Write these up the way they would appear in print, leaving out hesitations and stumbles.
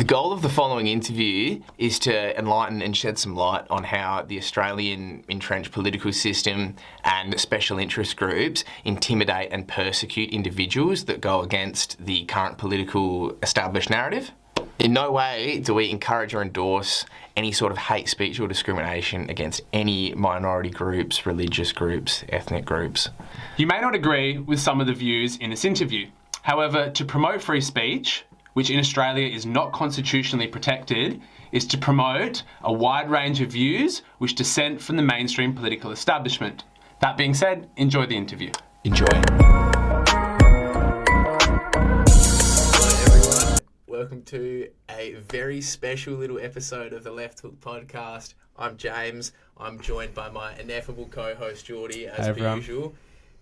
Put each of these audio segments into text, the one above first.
The goal of the following interview is to enlighten and shed some light on how the Australian entrenched political system and special interest groups intimidate and persecute individuals that go against the current political established narrative. In no way do we encourage or endorse any sort of hate speech or discrimination against any minority groups, religious groups, ethnic groups. You may not agree with some of the views in this interview. However, to promote free speech, which in Australia is not constitutionally protected, is to promote a wide range of views which dissent from the mainstream political establishment. That being said, enjoy the interview. Enjoy. Welcome to a very special little episode of the Left Hook podcast. I'm James. I'm joined by my ineffable co-host Jordie, as per usual,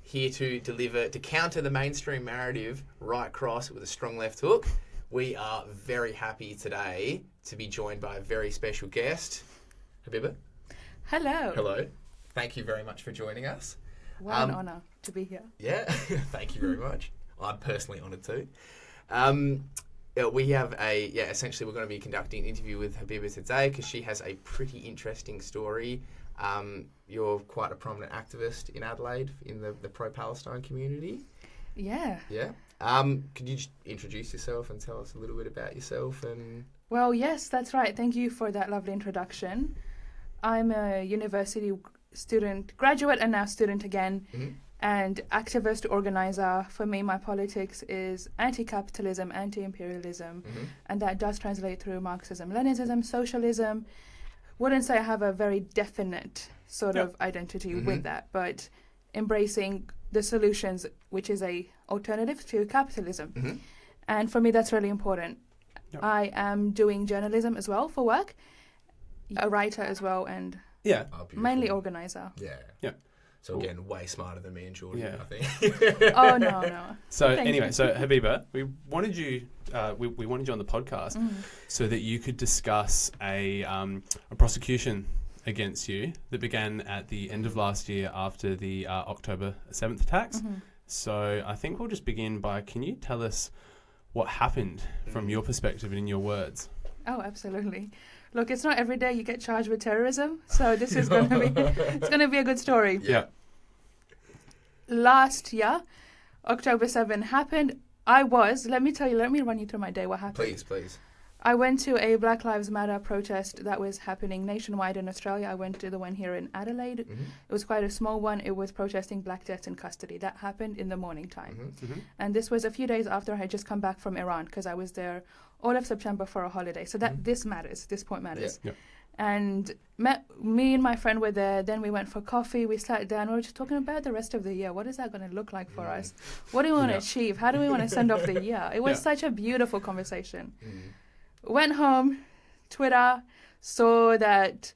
here to deliver, to counter the mainstream narrative right cross with a strong left hook. We are very happy today to be joined by a very special guest, Habibah. Hello. Hello. Thank you very much for joining us. What an honour to be here. Yeah, thank you very much. I'm personally honoured too. We have essentially we're going to be conducting an interview with Habibah today because she has a pretty interesting story. You're quite a prominent activist in Adelaide in the pro-Palestine community. Yeah. Yeah. Could you just introduce yourself and tell us a little bit about yourself? Well, yes, that's right. Thank you for that lovely introduction. I'm a university student, graduate and now student again, and activist organizer. For me, my politics is anti-capitalism, anti-imperialism, and that does translate through Marxism, Leninism, socialism. Wouldn't say I have a very definite sort of identity with that, but embracing the solutions, which is a alternative to capitalism. And for me, that's really important. I am doing journalism as well for work, a writer as well, and mainly organizer. Yeah. So again, way smarter than me and Jordie, I think. Oh, no. So anyway, so Habibah, we wanted you on the podcast so that you could discuss a prosecution against you that began at the end of last year after the October 7th attacks. So I think we'll just begin by, can you tell us what happened from your perspective and in your words? Oh, absolutely. Look, it's not every day you get charged with terrorism, so this is going to be a good story. Yeah. Last year, October 7 happened. Let me run you through my day, what happened. Please. I went to a Black Lives Matter protest that was happening nationwide in Australia. I went to the one here in Adelaide. It was quite a small one. It was protesting black deaths in custody. That happened in the morning time. And this was a few days after I had just come back from Iran because I was there all of September for a holiday. So this matters. This point matters. Yeah. And me and my friend were there. Then we went for coffee. We sat down. We were just talking about the rest of the year. What is that going to look like for us? What do we want to achieve? How do we want to send off the year? It was such a beautiful conversation. Went home, Twitter, saw that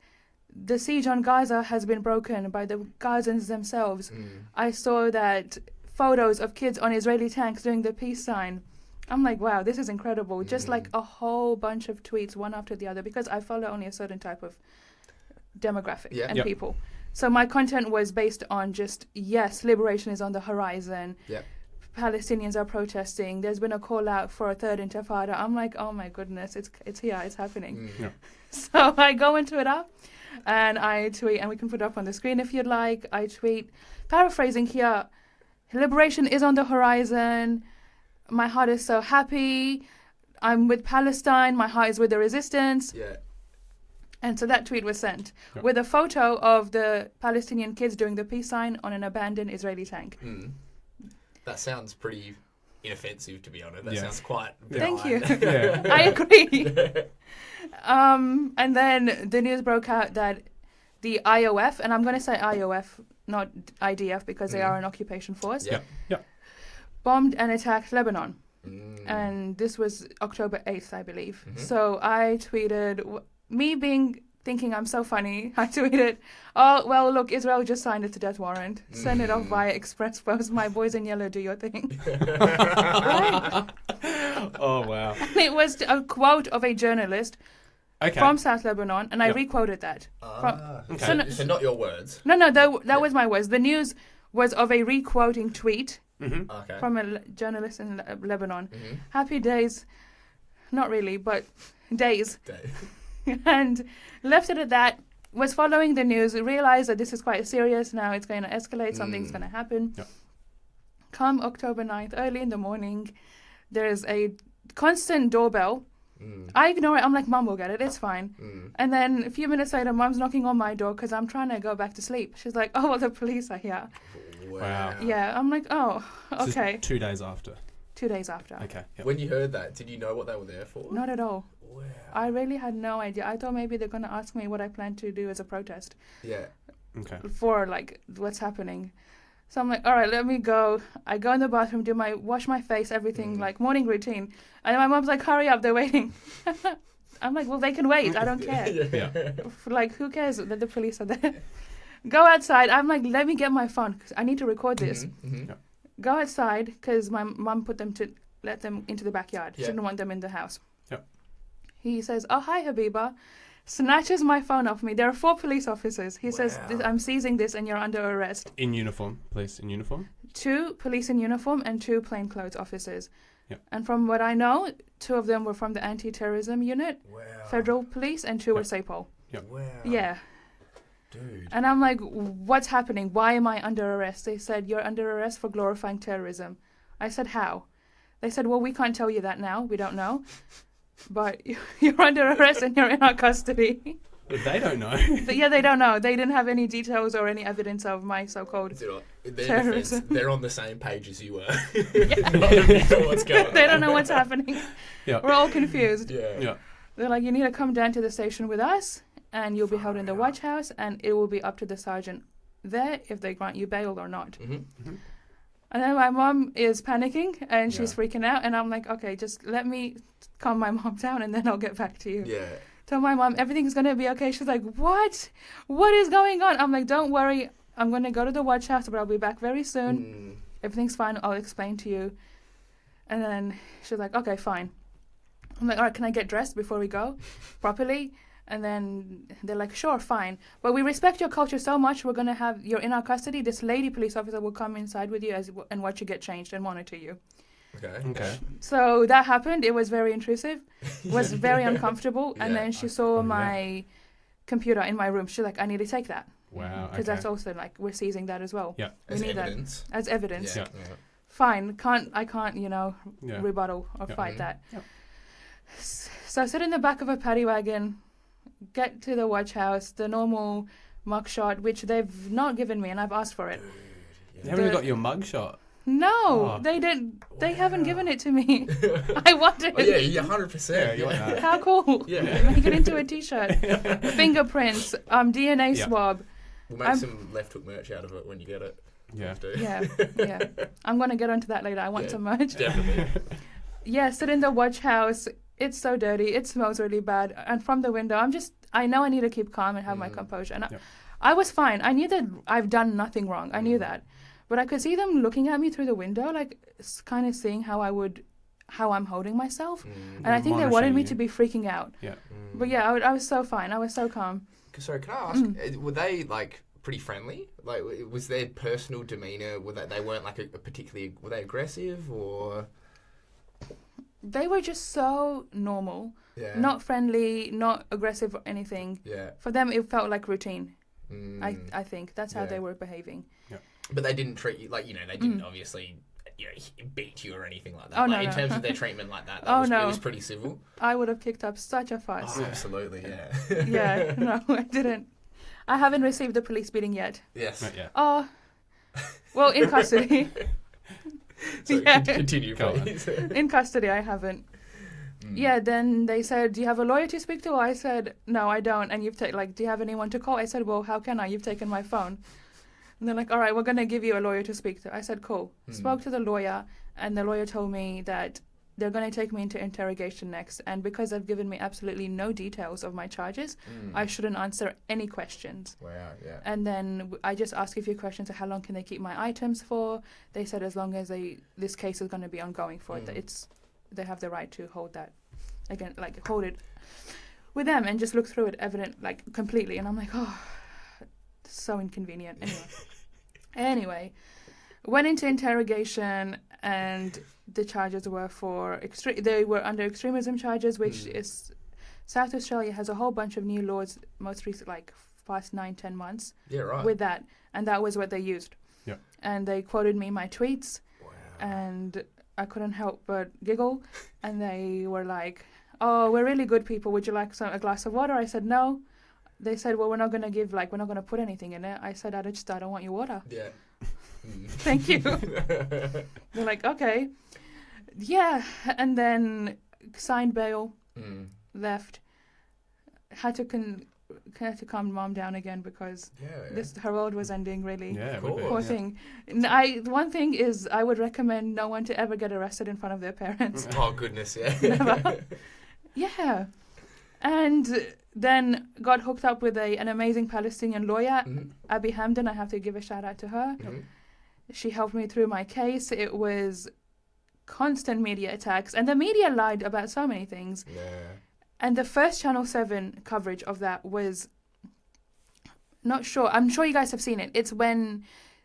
the siege on Gaza has been broken by the Gazans themselves. I saw that photos of kids on Israeli tanks doing the peace sign. I'm like, wow, this is incredible. Just like a whole bunch of tweets, one after the other, because I follow only a certain type of demographic and people. So my content was based on just, yes, liberation is on the horizon. Palestinians are protesting. There's been a call out for a third intifada. I'm like, oh my goodness, it's here, it's happening. So I go into it up and I tweet, and we can put it up on the screen if you'd like. I tweet, paraphrasing here, liberation is on the horizon. My heart is so happy. I'm with Palestine. My heart is with the resistance. And so that tweet was sent with a photo of the Palestinian kids doing the peace sign on an abandoned Israeli tank. That sounds pretty inoffensive, to be honest. That sounds quite benign. Thank you. Yeah. I agree. And then the news broke out that the IOF, and I'm going to say IOF, not IDF, because they are an occupation force, bombed and attacked Lebanon. And this was October 8th, I believe. So I tweeted, thinking I'm so funny, I tweeted, oh, well, look, Israel just signed its death warrant. Send it off via express post. My boys in yellow, do your thing. Right? Oh, wow. And it was a quote of a journalist from South Lebanon, and I re-quoted that. So not your words. No, that was my words. The news was of a re-quoting tweet from a journalist in Lebanon. Happy days. not really, but days. Day. And left it at that. Was following the news, realized that this is quite serious now. It's going to escalate. Something's going to happen. Yep. Come October 9th, early in the morning, there's a constant doorbell. I ignore it. I'm like, Mum will get it. It's fine. And then a few minutes later, Mum's knocking on my door because I'm trying to go back to sleep. She's like, oh, well, the police are here. Wow. Yeah, I'm like, oh, So it's okay. 2 days after. 2 days after. Okay. Yep. When you heard that, did you know what they were there for? Not at all. Wow. I really had no idea. I thought maybe they're going to ask me what I plan to do as a protest Yeah. Okay. for, like, what's happening. So I'm like, all right, let me go. I go in the bathroom, wash my face, everything, like morning routine. And my mom's like, hurry up, they're waiting. I'm like, well, they can wait. I don't care. Yeah. Like, who cares that the police are there? Go outside. I'm like, let me get my phone because I need to record this. Yep. Go outside because my mum put them to let them into the backyard. She Yeah. didn't want them in the house. Yep. He says, oh, hi, Habibah. Snatches my phone off me. There are 4 police officers. He says, I'm seizing this and you're under arrest. In uniform, police in uniform. 2 police in uniform and 2 plainclothes officers. Yep. And from what I know, 2 of them were from the anti-terrorism unit, Wow. federal police, and 2 were Yep. SAPOL. Wow. Yeah. Dude. And I'm like, what's happening? Why am I under arrest? They said, you're under arrest for glorifying terrorism. I said, how? They said, well, we can't tell you that now. We don't know. But you're under arrest and you're in our custody. But they don't know. But yeah, they don't know. They didn't have any details or any evidence of my so-called In their terrorism. defense, they're on the same page as you were. Not sure what's going on. They don't know what's happening. Yeah. We're all confused. Yeah. Yeah. They're like, you need to come down to the station with us and you'll be held in the watch house and it will be up to the sergeant there if they grant you bail or not. Mm-hmm. And then my mom is panicking and she's Yeah. freaking out and I'm like, okay, just let me calm my mom down and then I'll get back to you. Yeah. Tell my mom everything's going to be okay. She's like, what? What is going on? I'm like, don't worry. I'm going to go to the watch house, but I'll be back very soon. Everything's fine. I'll explain to you. And then she's like, okay, fine. I'm like, all right, can I get dressed before we go properly? And then they're like, sure, fine. But we respect your culture so much, we're going to have, you're in our custody. This lady police officer will come inside with you and watch you get changed and monitor you. Okay. So that happened. It was very intrusive, was very uncomfortable. And then she saw my computer in my room. She's like, I need to take that. Wow. Because that's also like, we're seizing that as well. Yeah. We As need evidence. that as evidence. Yeah. Fine. I can't, Yeah. rebuttal or Yeah. fight that. Yeah. So I sit in the back of a paddy wagon, get to the watch house, the normal mugshot, which they've not given me, and I've asked for it. They haven't even got your mugshot. No, Oh. they didn't. They haven't given it to me. I want it. Oh, yeah, 100%. you want that. How cool. Yeah. Make it into a t-shirt. Fingerprints, DNA Yeah. swab. We'll make some left hook merch out of it when you get it. Yeah. Please do. Yeah. I'm going to get onto that later. I want Yeah. some merch. Definitely. Yeah, sit in the watch house. It's so dirty. It smells really bad. And from the window, I know I need to keep calm and have my composure. And Yep. I was fine. I knew that I've done nothing wrong. I knew that. But I could see them looking at me through the window, like kind of seeing how I'm holding myself. And I think they wanted me Monitoring to you. be freaking out. Yeah. But yeah, I was so fine. I was so calm. Sorry, can I ask, were they like pretty friendly? Like, was their personal demeanour, they weren't like a particularly, were they aggressive or? They were just so normal. Yeah. Not friendly, not aggressive or anything. Yeah. For them, it felt like routine. Mm. I think that's how Yeah. they were behaving. But they didn't treat you, like, they didn't obviously, beat you or anything like that. Oh, like, no, in no. terms of their treatment like that, Oh, it no. was pretty civil. I would have kicked up such a fuss. Oh, absolutely, yeah. Yeah, no, I didn't. I haven't received a police beating yet. Yes. Not yet. Oh, well, in custody. So Yeah. continue, Go on. please. In custody, I haven't. Yeah, then they said, do you have a lawyer to speak to? I said, no, I don't. And you've taken, do you have anyone to call? I said, well, how can I? You've taken my phone. And they're like, all right, we're going to give you a lawyer to speak to. I said, cool. Spoke to the lawyer, and the lawyer told me that they're going to take me into interrogation next. And because they've given me absolutely no details of my charges, I shouldn't answer any questions. Wow, yeah. And then I just asked a few questions of how long can they keep my items for. They said as long as this case is going to be ongoing for it, they have the right to hold that, again, like hold it with them and just look through it completely. And I'm like, oh, so inconvenient. Anyway, Went into interrogation, and the charges were for they were under extremism charges, which is South Australia has a whole bunch of new laws, most recent, like past 9-10 months, Yeah, right. with that, and that was what they used. Yeah. And they quoted me my tweets, Wow. and I couldn't help but giggle, and they were like, "Oh, we're really good people. Would you like a glass of water?" I said no. They said, "Well, we're not gonna put anything in it." I said, I don't want your water. Yeah. Thank you. They're like, okay. Yeah, and then signed bail, left. Had to calm mom down again because her world was ending, really. Yeah, Poor thing. One thing is, I would recommend no one to ever get arrested in front of their parents. Oh, goodness, yeah. Never. Yeah. And then got hooked up with an amazing Palestinian lawyer, Abby Hamden. I have to give a shout out to her. She helped me through my case. It was constant media attacks, and the media lied about so many things. Yeah. And the first Channel 7 coverage of that was, I'm sure you guys have seen it. It's when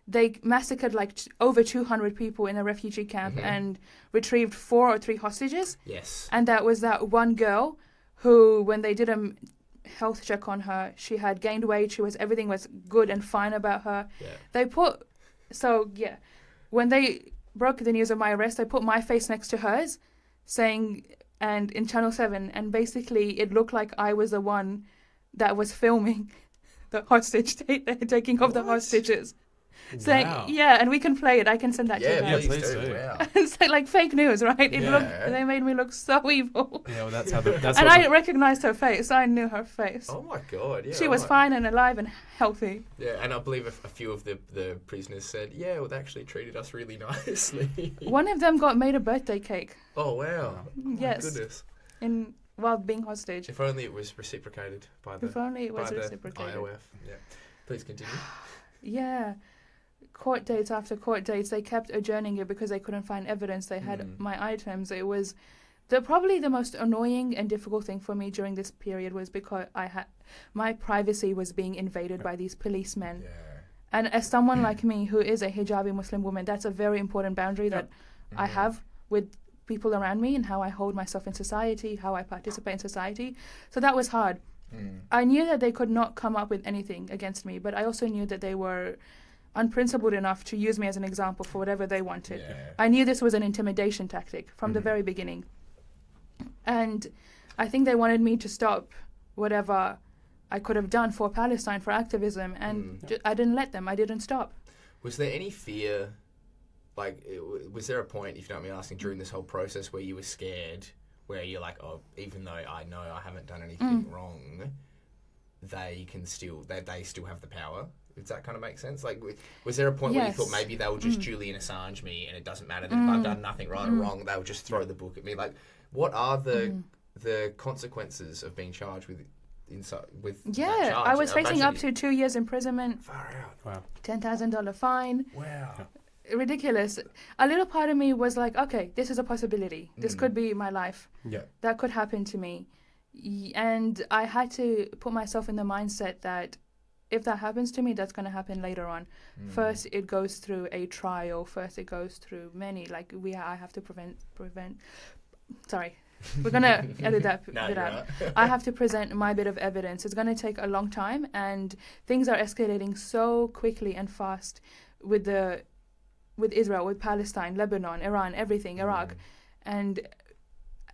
they massacred over 200 people in a refugee camp and retrieved 4 or 3 hostages. Yes. And that was that one girl who, when they did a health check on her, she had gained weight. Everything was good and fine about her. Yeah. When they broke the news of my arrest, they put my face next to hers, and in Channel 7, and basically it looked like I was the one that was filming the hostage taking of the hostages. Saying, and we can play it. I can send that to you guys. Yeah, please do. Wow. It's like fake news, right? They made me look so evil. Yeah, well, that's how that's and I recognized her face. I knew her face. Oh my God! Yeah, she was fine and alive and healthy. Yeah, and I believe a few of the prisoners said, "Yeah, well, they actually treated us really nicely." One of them got made a birthday cake. Oh wow! Yes. My goodness. While being hostage. If only it was reciprocated by the. If only it was by reciprocated. The IOF. Yeah. Please continue. Yeah. Court dates after court dates, they kept adjourning it because they couldn't find evidence. They had my items. It was probably the most annoying and difficult thing for me during this period was because my privacy was being invaded by these policemen. Yeah. And as someone like me who is a hijabi Muslim woman, that's a very important boundary that I have with people around me and how I hold myself in society, how I participate in society. So that was hard. I knew that they could not come up with anything against me, but I also knew that they were unprincipled enough to use me as an example for whatever they wanted. Yeah. I knew this was an intimidation tactic from the very beginning. And I think they wanted me to stop whatever I could have done for Palestine, for activism, and I didn't let them. I didn't stop. Was there any fear, was there a point, if you don't mind me asking, during this whole process where you were scared, where you're like, oh, even though I know I haven't done anything wrong, they still have the power? Does that kind of make sense? Was there a point where you thought maybe they will just Julian Assange me and it doesn't matter that if I've done nothing right or wrong, they'll just throw the book at me? What are the consequences of being charged with that charge? I was facing up to 2 years imprisonment. Far out. Wow. $10,000 fine. Wow. Ridiculous. A little part of me was like, okay, this is a possibility. This could be my life. Yeah. That could happen to me. And I had to put myself in the mindset that if that happens to me, that's going to happen later on. First, it goes through a trial. First, it goes through many. I have to prevent. Sorry, we're going to edit that bit out. Right. I have to present my bit of evidence. It's going to take a long time, and things are escalating so quickly and fast with Israel, with Palestine, Lebanon, Iran, everything, Iraq, and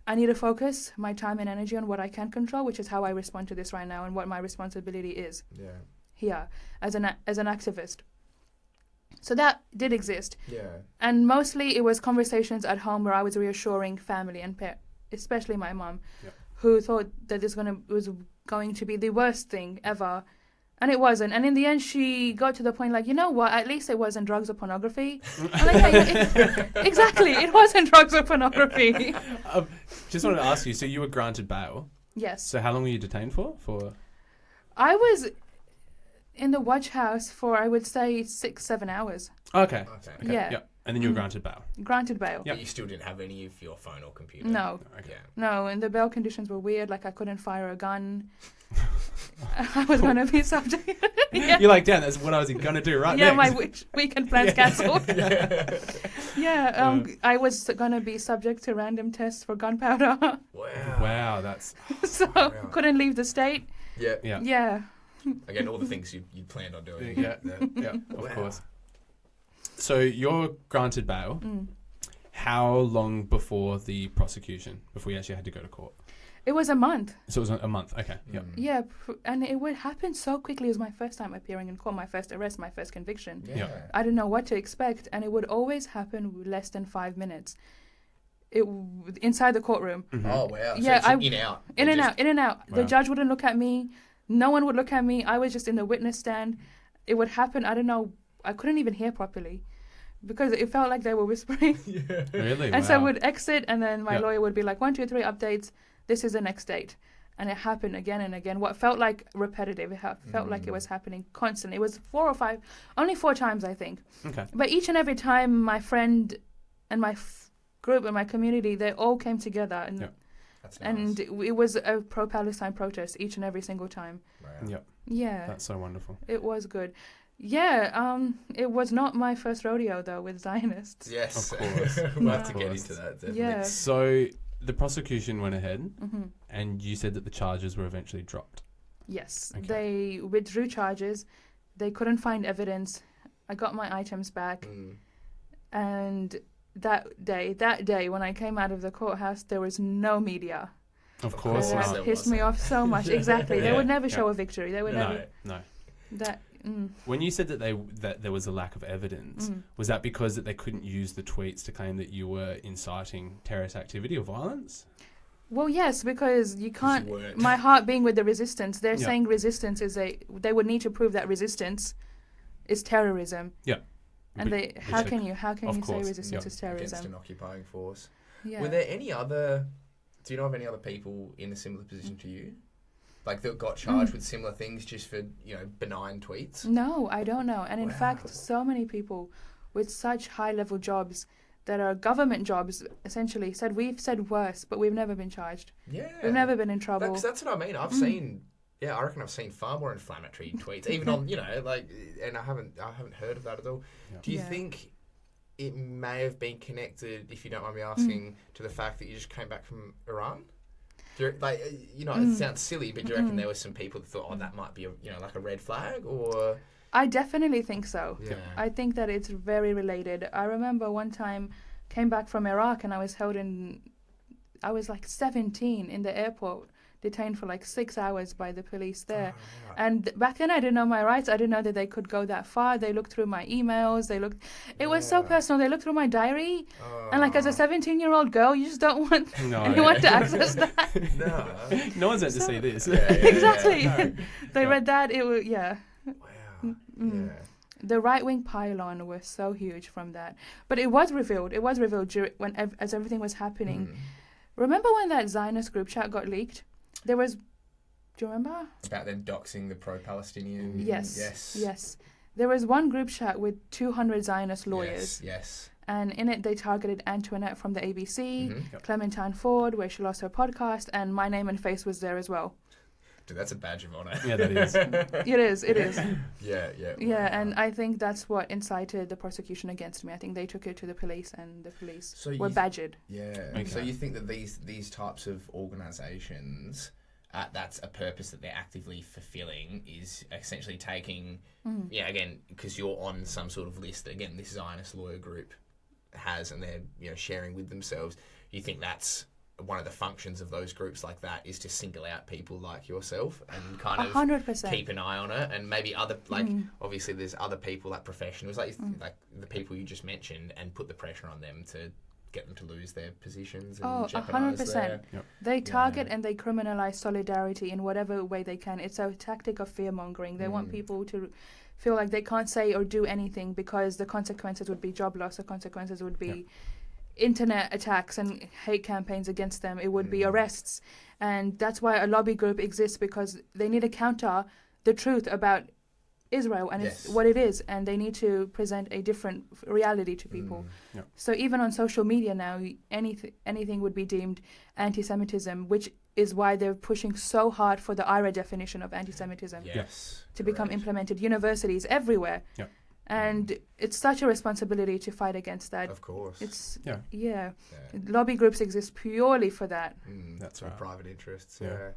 I need to focus my time and energy on what I can control, which is how I respond to this right now and what my responsibility is. Yeah. Here as an activist. So that did exist. Yeah. And mostly it was conversations at home where I was reassuring family and especially my mom, who thought that this was going to be the worst thing ever. And it wasn't. And in the end, she got to the point you know what? At least it wasn't drugs or pornography. Exactly. It wasn't drugs or pornography. Just wanted to ask you, so you were granted bail? Yes. So how long were you detained for? I was in the watch house for, I would say, 6-7 hours. Okay. Yeah. Yep. And then you were granted bail. Granted bail. But you still didn't have any of your phone or computer? No. Okay. No, and the bail conditions were weird. I couldn't fire a gun. I was going to be subject. Yeah. You're like, damn, that's what I was going to do right Yeah, next. my weekend plans cancelled. I was going to be subject to random tests for gunpowder. Wow. Wow, that's... So couldn't leave the state. Yeah. Yeah. Yeah. Again, all the things you planned on doing. Yeah, of course. So you're granted bail. How long before the prosecution, before you actually had to go to court? It was a month. So it was a month, okay. Yep. Yeah, and it would happen so quickly. It was my first time appearing in court, my first arrest, my first conviction. Yeah. I didn't know what to expect, and it would always happen with less than 5 minutes. Inside the courtroom. Oh, wow. Yeah, so it's in out. In and out. Wow. The judge wouldn't look at me. No one would look at me. I was just in the witness stand. It would happen. I don't know. I couldn't even hear properly because it felt like they were whispering. Really? And Wow. so I would exit, and then my Yeah. lawyer would be like, 1, 2, 3 updates. This is the next date. And it happened again and again. What felt like repetitive. It felt like it was happening constantly. It was 4 or 5, only 4 times, I think. Okay. But each and every time, my friend and my group and my community, they all came together. And Yeah. That's nice. and it was a pro-Palestine protest each and every single time. Wow. Yep. Yeah, That's so wonderful. it was good. Yeah, it was not my first rodeo, though, with Zionists. Yes. Of course. We'll have to Of get course. into that, definitely. Yeah. So the prosecution went ahead, hmm and you said that the charges were eventually dropped. Yes, Okay. they withdrew charges. They couldn't find evidence. I got my items back. Mm. And that day, when I came out of the courthouse, there was no media. Of course course That there not. pissed me wasn't. off so much. Exactly. They Yeah, would never yeah. show a victory. They would No. never. No. That. When you said that there was a lack of evidence, was that because that they couldn't use the tweets to claim that you were inciting terrorist activity or violence? Well, yes, because you can't. weren't. My heart being with the resistance, they're Yeah. saying resistance is they would need to prove that resistance is terrorism. Yeah. And But- they, how which can you of say course, resistance yeah. is Against terrorism? an occupying force. Yeah. Were there any other... Do you know of any other people in a similar position to you? Like that got charged with similar things just for, benign tweets? No, I don't know. And in Wow. fact, so many people with such high-level jobs that are government jobs essentially we've said worse, but we've never been charged. Yeah. We've never been in trouble. That's what I mean. I've seen... Yeah, I reckon I've seen far more inflammatory tweets, even on, and I haven't heard of that at all. Yeah. Do you Yeah. think it may have been connected, if you don't mind me asking, to the fact that you just came back from Iran? It sounds silly, but do you reckon there were some people that thought, that might be like a red flag, or? I definitely think so. Yeah. I think that it's very related. I remember one time came back from Iraq and I was I was like 17 in the airport, detained for like 6 hours by the police there. Oh, right. And back then I didn't know my rights. I didn't know that they could go that far. They looked through my emails. It was so Yeah. personal. They looked through my diary. Oh. And like as a 17-year-old girl, you just don't want No. anyone to access that. No. No one's meant to see this. Exactly. No. They Yeah. read that. It was, yeah. Wow. Mm. Yeah. The right-wing pylon was so huge from that. But it was revealed. It was revealed as everything was happening. Mm. Remember when that Zionist group chat got leaked? Do you remember? About them doxing the pro-Palestinian. Yes. Yes. There was one group chat with 200 Zionist lawyers. Yes. And in it, they targeted Antoinette from the ABC, Mhm. Clementine Ford, where she lost her podcast, and my name and face was there as well. Dude, that's a badge of honor. Yeah, that is. It is. Yeah. Yeah, and I think that's what incited the prosecution against me. I think they took it to the police, and the police So were you- badgered. Yeah. Okay. So you think that these types of organisations, that's a purpose that they're actively fulfilling, is essentially taking, again, because you're on some sort of list that, again, this Zionist lawyer group has, and they're sharing with themselves. You think that's one of the functions of those groups like that, is to single out people like yourself and kind of 100%. keep an eye on it, and maybe other obviously there's other people like professionals like the people you just mentioned, and put the pressure on them to get them to lose their positions and Oh, jeopardize 100%. their... Yep. They target and they criminalize solidarity in whatever way they can. It's a tactic of fear-mongering. They want people to feel like they can't say or do anything because the consequences would be job loss, the consequences would be internet attacks and hate campaigns against them. It would be arrests. And that's why a lobby group exists, because they need to counter the truth about Israel and it's what it is, and they need to present a different reality to people. So even on social media now, anything would be deemed anti-Semitism, which is why they're pushing so hard for the IRA definition of anti-Semitism Yes. to become correct. implemented universities everywhere. Yep. And it's such a responsibility to fight against that. Of course. It's Yeah. yeah. Yeah. Lobby groups exist purely for that. That's for right. private interests. Yeah. Yeah.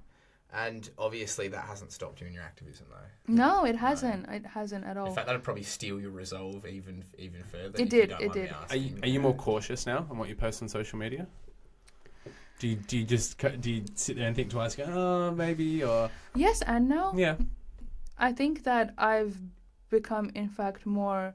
And obviously that hasn't stopped you in your activism, though. No, it hasn't. It hasn't at all. In fact, that'd probably steal your resolve even further. It if did, You don't it mind me did. asking. Are you more cautious now on what you post on social media? Do you sit there and think twice, go, oh, maybe, or Yes and no. yeah, I think that I've become, in fact, more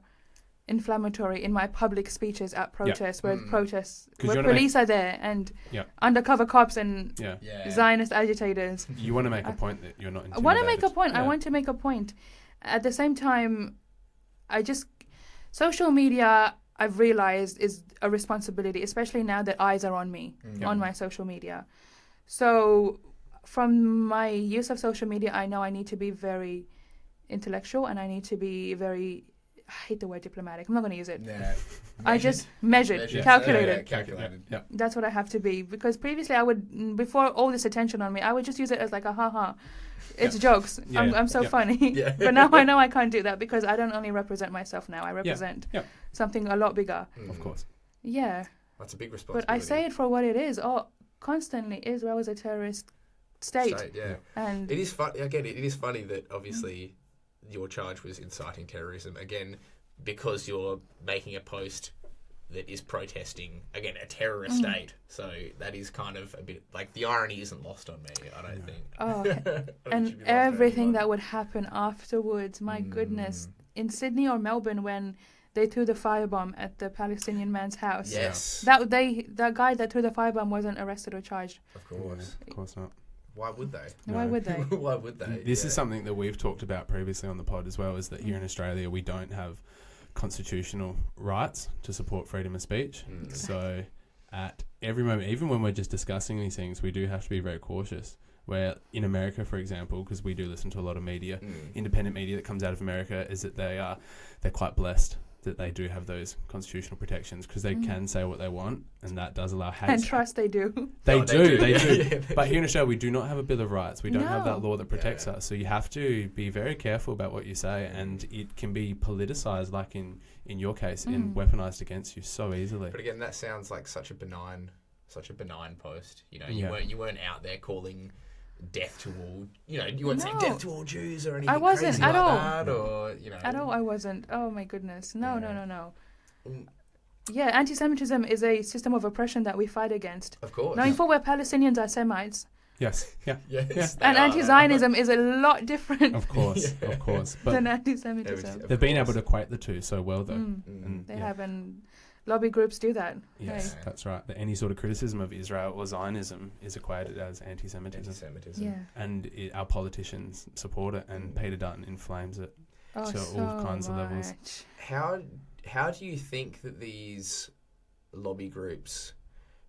inflammatory in my public speeches at protests, where protests, 'Cause where you wanna police are there and Yeah. undercover cops and yeah. Yeah. Zionist agitators. You want to make a point that you're not I intimidated. want to make a point. I Yeah. want to make a point. At the same time, social media, I've realized, is a responsibility, especially now that eyes are on me, on my social media. So from my use of social media, I know I need to be very intellectual and I need to be very, I hate the word diplomatic. I'm not going to use it. Yeah. I just measured, Measured. calculated. Yeah, calculated. Yeah. That's what I have to be, because previously I would, before all this attention on me, I would just use it as like a haha. It's jokes. Yeah, I'm so yeah. funny. Yeah. But now I know I can't do that because I don't only represent myself now. I represent Yeah. something a lot bigger. Of course. Yeah. That's a big But responsibility. I say it for what it is. Oh, constantly, Israel is a terrorist state. Yeah. And It is fun. Again, it is funny that obviously your charge was inciting terrorism. Again, because you're making a post that is protesting, again, a terrorist state. So that is kind of a bit like the irony isn't lost on me, I don't think. oh, I don't think it and should be lost on everything anyone. that would happen afterwards. My goodness. In Sydney or Melbourne, when they threw the firebomb at the Palestinian man's house. Yes. That guy that threw the firebomb wasn't arrested or charged. Of course. Of course not. Why would they? Why would they? Why would they? This Yeah. is something that we've talked about previously on the pod as well, is that here in Australia we don't have constitutional rights to support freedom of speech. So at every moment, even when we're just discussing these things, we do have to be very cautious. Where in America, for example, because we do listen to a lot of media, independent media that comes out of America, is that they're quite blessed that they do have those constitutional protections because they can say what they want, and that does allow hate. And trust they do. They Oh, do. Yeah, But here in Australia, we do not have a Bill of Rights. We don't have that No. law that protects Yeah. us. So you have to be very careful about what you say, and it can be politicized, like in your case, and weaponized against you so easily. But again, that sounds like such a benign post. You know, Yeah. you weren't out there calling death to all. You know, you weren't saying No. death to all Jews or anything. wasn't crazy at like all. That, or you know. At all, I wasn't. Oh my goodness. No. Mm. Yeah, anti-Semitism is a system of oppression that we fight against. Of course. Knowing full well Palestinians are Semites. Yes. Yeah. Yes. they And are. anti-Zionism is a lot different Of course. Of course. But than anti-Semitism. Of they've been course. able to equate the two so well, though. And They yeah. have, and lobby groups do that. Yes, Hey. that's right. That any sort of criticism of Israel or Zionism is equated as anti-Semitism. Anti-Semitism. Yeah. And our politicians support it, and Peter Dutton inflames it. Oh, To so all kinds of levels. much. How do you think that these lobby groups,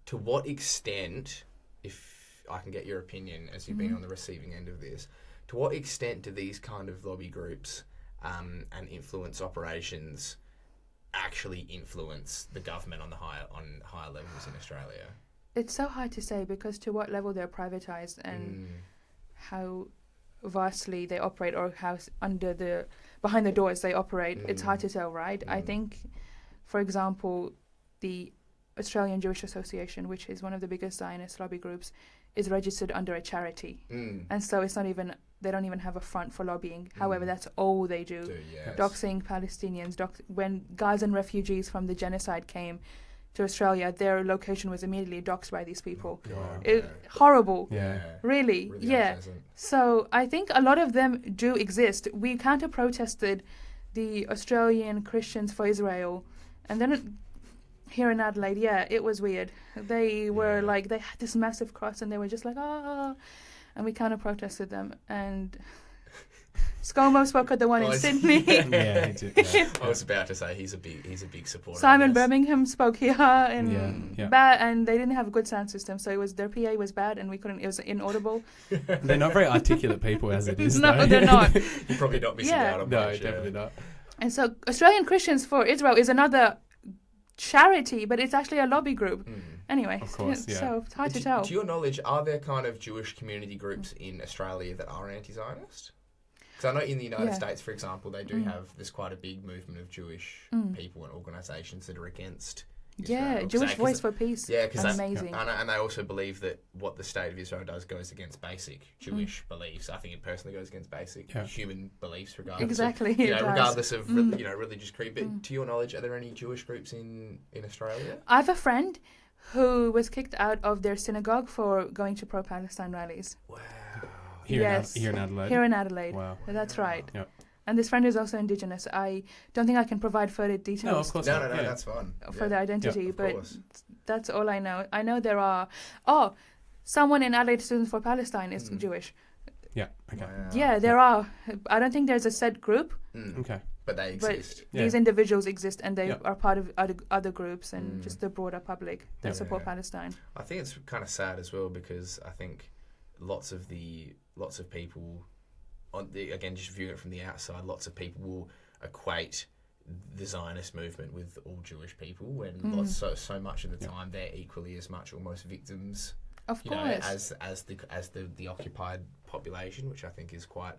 to what extent, if I can get your opinion as you've been on the receiving end of this, to what extent do these kind of lobby groups and influence operations actually influence the government on higher levels in Australia? It's so hard to say because to what level they're privatized and how vastly they operate, or how behind the doors they operate. It's hard to tell, right? I think, for example, the Australian Jewish Association, which is one of the biggest Zionist lobby groups, is registered under a charity. And so it's not even, they don't even have a front for lobbying. However, that's all they do. Yes. Doxing Palestinians. When Gazan refugees from the genocide came to Australia, their location was immediately doxed by these people. Horrible. Yeah. Really. Yeah. unpleasant. So I think a lot of them do exist. We counter-protested the Australian Christians for Israel. And then here in Adelaide, it was weird. They were like, they had this massive cross and they were just like, and we counter-protested them. And ScoMo spoke at the one in Sydney. Yeah, he did. Yeah. I was about to say he's a big supporter. Simon of this. Birmingham spoke here and Yeah. bad, and they didn't have a good sound system, so their PA was bad, and we couldn't. It was inaudible. They're not very articulate people as it is. No, though. they're not. You're probably not missing Yeah. out on No, much. definitely not. And so Australian Christians for Israel is another charity, but it's actually a lobby group. Anyway, Of course, yeah. so it's hard to tell. To your knowledge, are there kind of Jewish community groups in Australia that are anti-Zionist? Because I know in the United States, for example, they do have there's quite a big movement of Jewish people and organisations that are against Israel. Yeah, Jewish Voice for Peace. Yeah, because amazing. And they also believe that what the state of Israel does goes against basic Jewish beliefs. I think it personally goes against basic human beliefs, regardless. Exactly, Of, it does. regardless of religious creed. But to your knowledge, are there any Jewish groups in Australia? I have a friend who was kicked out of their synagogue for going to pro-Palestine rallies. Wow. Here in Adelaide. Here in Adelaide. Wow. That's right. Yep. And this friend is also Indigenous. I don't think I can provide further details. No, of course No, not. Yeah. that's fine. For their identity, of but course. that's all I know. I know there are. Someone in Adelaide Students for Palestine is Jewish. Yeah. Okay. Wow. Yeah, there are. I don't think there's a set group, Okay. But they exist. but these individuals exist, and they Yep. are part of other groups and just the broader public that support Yeah. Palestine. I think it's kind of sad as well because I think lots of people, again, just viewing it from the outside, lots of people will equate the Zionist movement with all Jewish people when so much of the time they're equally as much almost victims, Of you know, course. as the occupied population, which I think is quite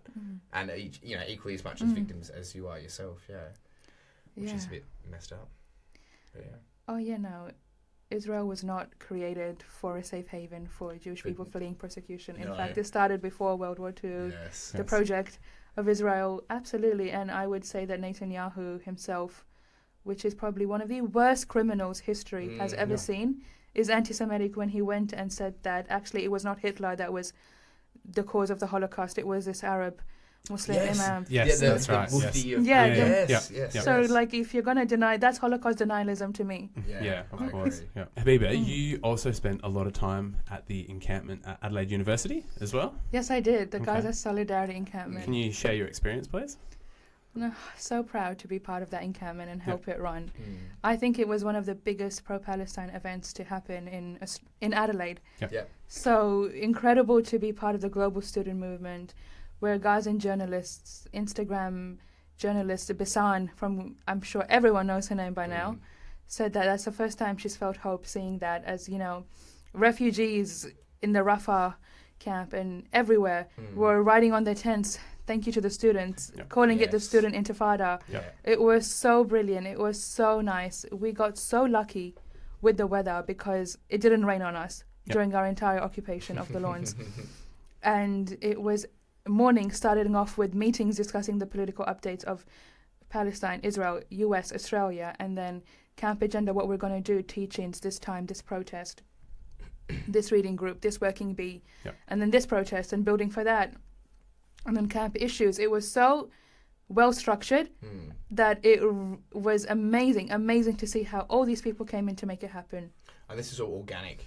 and equally as much as victims as you are yourself, which is a bit messed up. But yeah. Oh yeah, no. Israel was not created for a safe haven for Jewish people fleeing persecution. In No. fact, it started before World War II. Yes. The project of Israel, absolutely. And I would say that Netanyahu himself, which is probably one of the worst criminals history has ever seen, is anti-Semitic when he went and said that actually it was not Hitler that was the cause of the Holocaust. It was this Arab Muslim imam. Yes, Yeah, that's right. Mufti Yes. of- Yeah, Yes. So, like, if you're going to deny, that's Holocaust denialism to me. Yeah, of I course. agree. Yeah. Habibah, you also spent a lot of time at the encampment at Adelaide University as well. Yes, I did. The Okay. Gaza Solidarity Encampment. Can you share your experience, please? No, so proud to be part of that encampment and help it run. Mm. I think it was one of the biggest pro-Palestine events to happen in Adelaide. Yeah. So incredible to be part of the global student movement, where Gazan journalists, Instagram journalist Bisan, from I'm sure everyone knows her name by now, said that that's the first time she's felt hope, seeing that as refugees in the Rafah camp and everywhere were riding on their tents. Thank you to the students, calling it the student intifada. Yeah. It was so brilliant. It was so nice. We got so lucky with the weather because it didn't rain on us during our entire occupation of the lawns. And it was morning starting off with meetings discussing the political updates of Palestine, Israel, US, Australia, and then camp agenda, what we're going to do, teachings this time, this protest, this reading group, this working bee, and then this protest and building for that. And then camp issues. It was so well structured that it was amazing to see how all these people came in to make it happen. And this is all organic,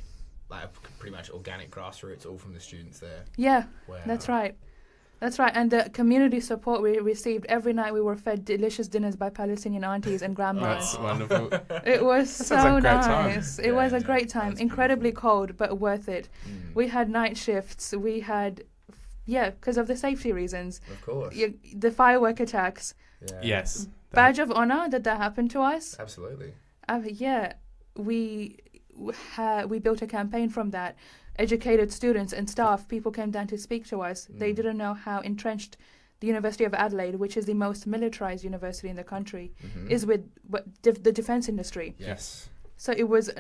like pretty much organic grassroots, all from the students there. Yeah, Wow. that's right. That's right. And the community support we received every night, we were fed delicious dinners by Palestinian aunties and grandmas. That's wonderful. It was so sounds like a great time. nice. It was a great time. That's Incredibly cold, but worth it. We had night shifts. We had, because of the safety reasons. Of course. The firework attacks. Yeah. Yes. Badge of honor that happened to us. Absolutely. We built a campaign from that. Educated students and staff, people came down to speak to us. They didn't know how entrenched the University of Adelaide, which is the most militarized university in the country, is with the defense industry. Yes. So it was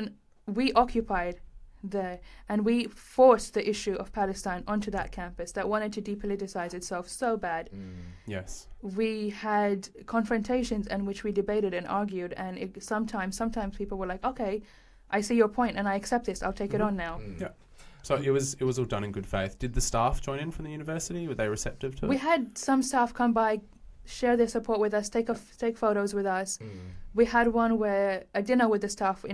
we occupied there, and we forced the issue of Palestine onto that campus that wanted to depoliticize itself so bad. Yes. We had confrontations in which we debated and argued, and sometimes people were like, okay, I see your point and I accept this, I'll take it on now. Yeah. So it was all done in good faith. Did the staff join in from the university? Were they receptive to it? We had some staff come by, share their support with us, take photos with us. We had one where a dinner with the staff we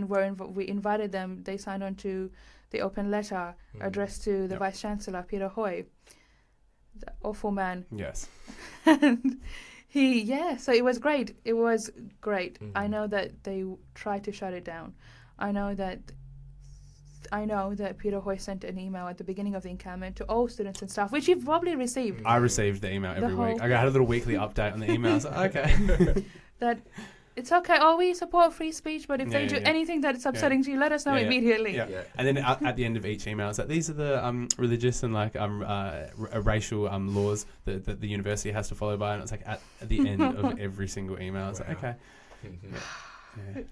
invited them. They signed on to the open letter addressed to the Vice Chancellor, Peter Hoy, the awful man. Yes. And so it was great. It was great. I know that they tried to shut it down. I know that Peter Hoy sent an email at the beginning of the encampment to all students and staff, which you've probably received. I received the email every week. I had a little weekly update on the email. I was like, okay. That it's okay. Oh, we support free speech, but if they do anything that is upsetting to you, let us know immediately. Yeah. And then at the end of each email, it's like, these are the religious and like racial laws that the university has to follow by, and it's like at the end of every single email, it's like, okay.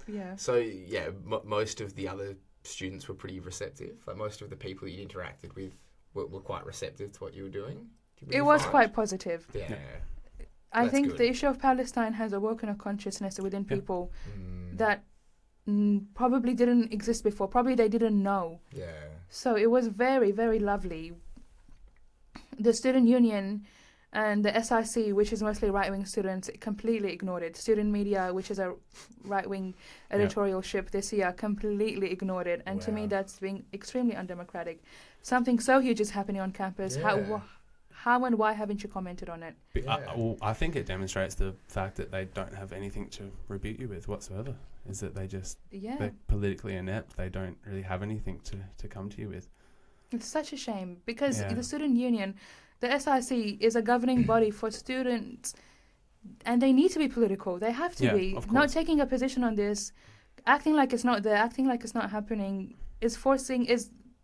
Yeah. So most of the other students were pretty receptive. Like most of the people you interacted with were quite receptive to what you were doing. It was quite positive. Yeah. I think good. the issue of Palestine has awoken a consciousness within people that probably didn't exist before. Probably they didn't know. Yeah. So it was very, very lovely. The student union and the SIC, which is mostly right-wing students, completely ignored it. Student media, which is a right-wing editorial ship this year, completely ignored it. And to me, that's being extremely undemocratic. Something so huge is happening on campus. Yeah. How and why haven't you commented on it? I think it demonstrates the fact that they don't have anything to rebuke you with whatsoever. Is that they just they're politically inept. They don't really have anything to come to you with. It's such a shame because the student union, the SIC, is a governing body for students, and they need to be political. They have to be. Not taking a position on this, acting like it's not there, acting like it's not happening, is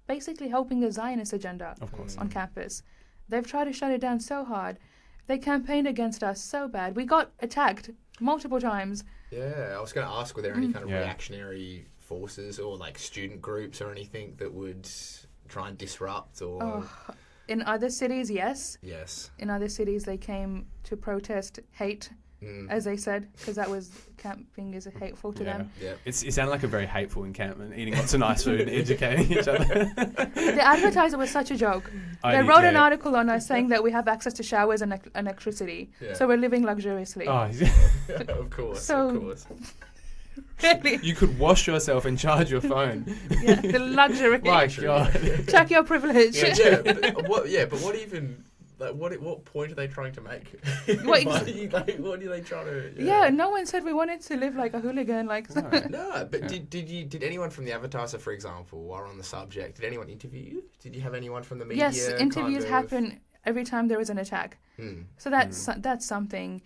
basically helping the Zionist agenda on campus. They've tried to shut it down so hard. They campaigned against us so bad. We got attacked multiple times. Yeah, I was going to ask, were there any kind of reactionary forces or like student groups or anything that would try and disrupt or... In other cities, yes. Yes. In other cities, they came to protest hate, as they said, because that was camping is hateful to them. Yeah. It sounded like a very hateful encampment, eating lots of nice food and educating each other. The advertiser was such a joke. They wrote an article on us saying that we have access to showers and electricity, so we're living luxuriously. Oh, of course. Really? You could wash yourself and charge your phone. Yeah, the luxury. My God. Check your privilege. But what even... Like what point are they trying to make? What are they trying to? Yeah, no one said we wanted to live like a hooligan. No, but did anyone from the advertiser, for example, while on the subject, did anyone interview you? Did you have anyone from the media? Yes, interviews happen every time there is an attack. So that's something.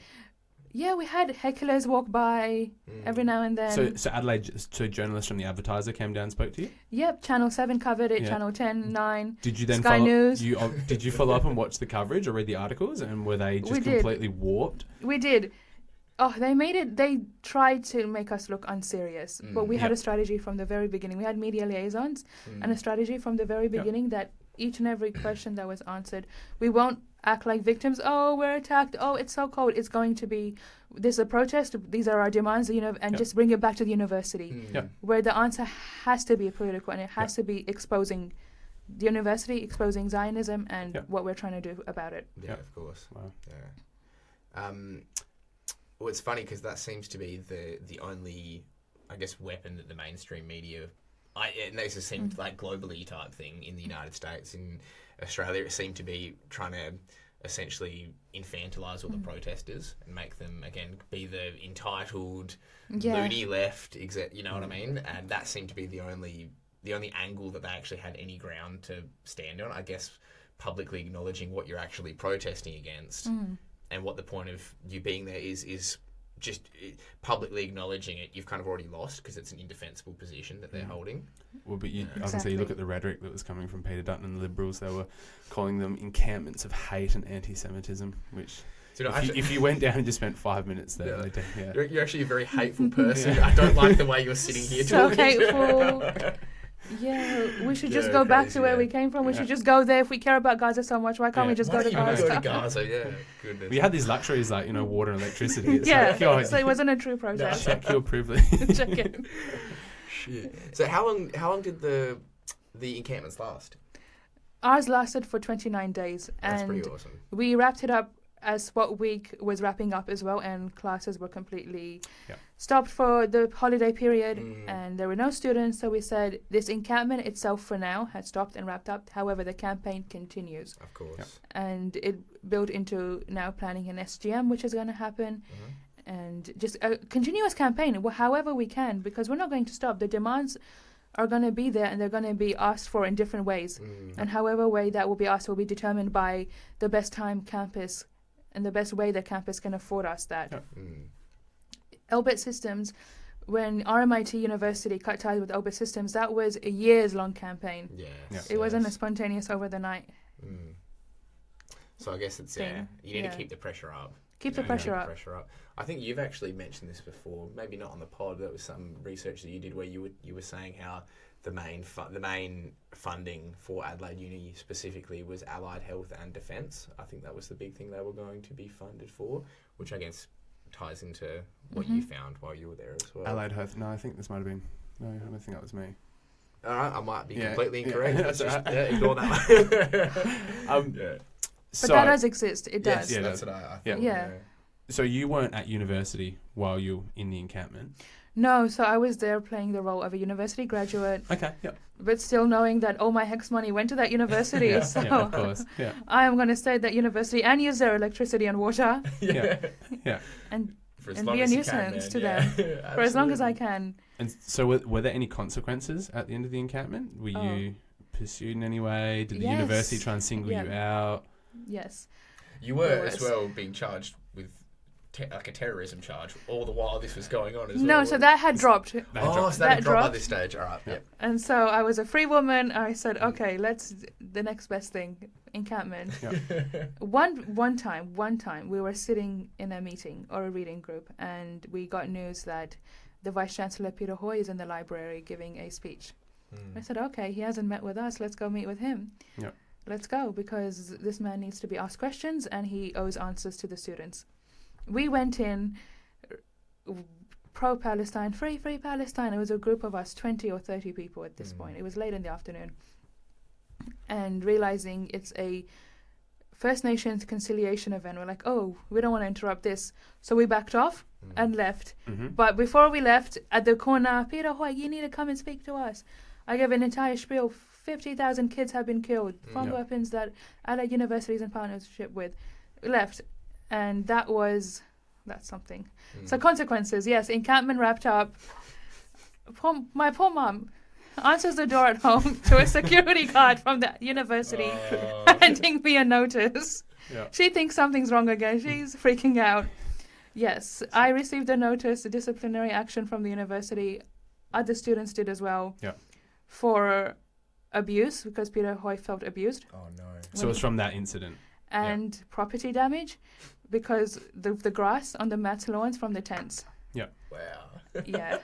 Yeah, we had hecklers walk by every now and then. So Adelaide, journalists from the advertiser came down and spoke to you? Yep, Channel 7 covered it, Channel 10, 9, Did you then Sky News. Did you follow up and watch the coverage or read the articles? And were they just completely warped? We did. Oh, they tried to make us look unserious. But we had a strategy from the very beginning. We had media liaisons and a strategy from the very beginning that each and every question that was answered, we won't act like victims. Oh, we're attacked. Oh, it's so cold. It's going to be, this is a protest. These are our demands, and just bring it back to the university, where the answer has to be political and it has to be exposing the university, exposing Zionism and what we're trying to do about it. Yeah, of course. Wow. Yeah. Well, it's funny because that seems to be the only, I guess, weapon that the mainstream media. It makes it seem like globally type thing in the United States. In Australia, it seemed to be trying to essentially infantilise all the protesters and make them, again, be the entitled, loony left, you know what I mean? And that seemed to be the only angle that they actually had any ground to stand on, I guess, publicly acknowledging what you're actually protesting against and what the point of you being there is just publicly acknowledging it. You've kind of already lost because it's an indefensible position that they're holding. Well, but I was going to say, you look at the rhetoric that was coming from Peter Dutton and the Liberals. They were calling them encampments of hate and anti-Semitism, which if you went down and just spent 5 minutes there, you're actually a very hateful person. I don't like the way you're sitting here so talking. Hateful. Yeah, we should just go back to where we came from. We should just go there. If we care about Gaza so much, why can't we just go to Gaza? Go to Gaza, goodness. We had these luxuries like, water and electricity. It's so it wasn't a true protest. Check your privilege. Check it. Shit. So how long did the encampments last? Ours lasted for 29 days. That's and pretty awesome. We wrapped it up as Sport Week was wrapping up as well, and classes were completely stopped for the holiday period, and there were no students. So we said this encampment itself for now had stopped and wrapped up. However, the campaign continues. Of course. And it built into now planning an SGM, which is going to happen. And just a continuous campaign, however we can, because we're not going to stop. The demands are going to be there, and they're going to be asked for in different ways. And however way that will be asked will be determined by the best time campus and the best way that campus can afford us that. Elbit Systems, when RMIT University cut ties with Elbit Systems, that was a years-long campaign. Yes, It wasn't yes. a spontaneous over the night. Mm. So I guess it's thing. you need Yeah. to keep the pressure up. Keep You the know, pressure keep up. The pressure up. I think you've actually mentioned this before. Maybe not on the pod. That was some research that you did where you were saying how the main funding for Adelaide Uni specifically was allied health and defence. I think that was the big thing they were going to be funded for, which I guess ties into what you found while you were there as well. Allied Health. No, I think this might have been. No, I don't think that was me. All right, I might be Yeah, completely yeah. incorrect. That's Let's just all right. ignore that. But So, that does exist. It Yes, does. Yeah, that's it what I thought. Yeah. Yeah. so you weren't at university while you were in the encampment. No, so I was there playing the role of a university graduate, Okay. Yeah. but still knowing that all my HEX money went to that university. Yeah, So yeah, of course. Yeah. I am going to stay at that university and use their electricity and water Yeah. Yeah. and For as And long be a as you nuisance can, to man. them. Yeah, for as long as I absolutely. can. And so, were there any consequences at the end of the encampment? Were Oh. you pursued in any way? Did the Yes. university try and single you out? Yes. You were There as was. well being charged with like a terrorism charge all the while this was going on as well. No, so that had dropped. Oh, dropped. so that that had dropped by dropped. this stage. All right. Yep. And so I was a free woman. I said, okay, let's the next best thing, encampment. One time we were sitting in a meeting or a reading group, and we got news that the Vice Chancellor Peter Hoy is in the library giving a speech. I said, okay, he hasn't met with us. Let's go meet with him. Yeah. Let's go, because this man needs to be asked questions and he owes answers to the students. We went in pro-Palestine, free Palestine. It was a group of us, 20 or 30 people at this point. It was late in the afternoon. And realizing it's a First Nations conciliation event, we're like, oh, we don't want to interrupt this. So we backed off and left. But before we left, at the corner, Peter Hoy, you need to come and speak to us. I gave an entire spiel. 50,000 kids have been killed from weapons that Allied universities in partnership with left. And that's something. So consequences, yes, encampment wrapped up. My poor mum answers the door at home to a security guard from the university handing me a notice. Yeah. She thinks something's wrong again. She's freaking out. Yes, I received a notice, a disciplinary action from the university. Other students did as well. Yeah. For abuse, because Peter Hoy felt abused. Oh no. So it's from that incident. And property damage, because the grass on the Matt's lawns from the tents. Yeah. Wow. Yeah.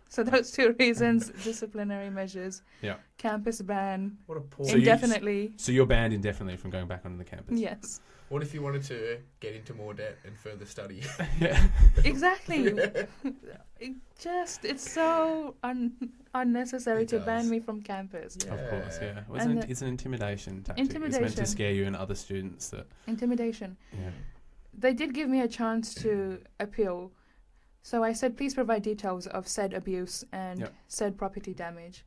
So those two reasons, disciplinary measures. Yeah. Campus ban, What a poor. So you- indefinitely. So you're banned indefinitely from going back onto the campus. Yes. What if you wanted to get into more debt and further study? Yeah. Exactly. It's so unnecessary It to does. ban me from campus. Of course, yeah. Well, And it's an intimidation tactic. It's meant Intimidation. to scare you and other students that. Intimidation. Yeah. They did give me a chance to appeal. So I said, please provide details of said abuse and Yep. said property damage.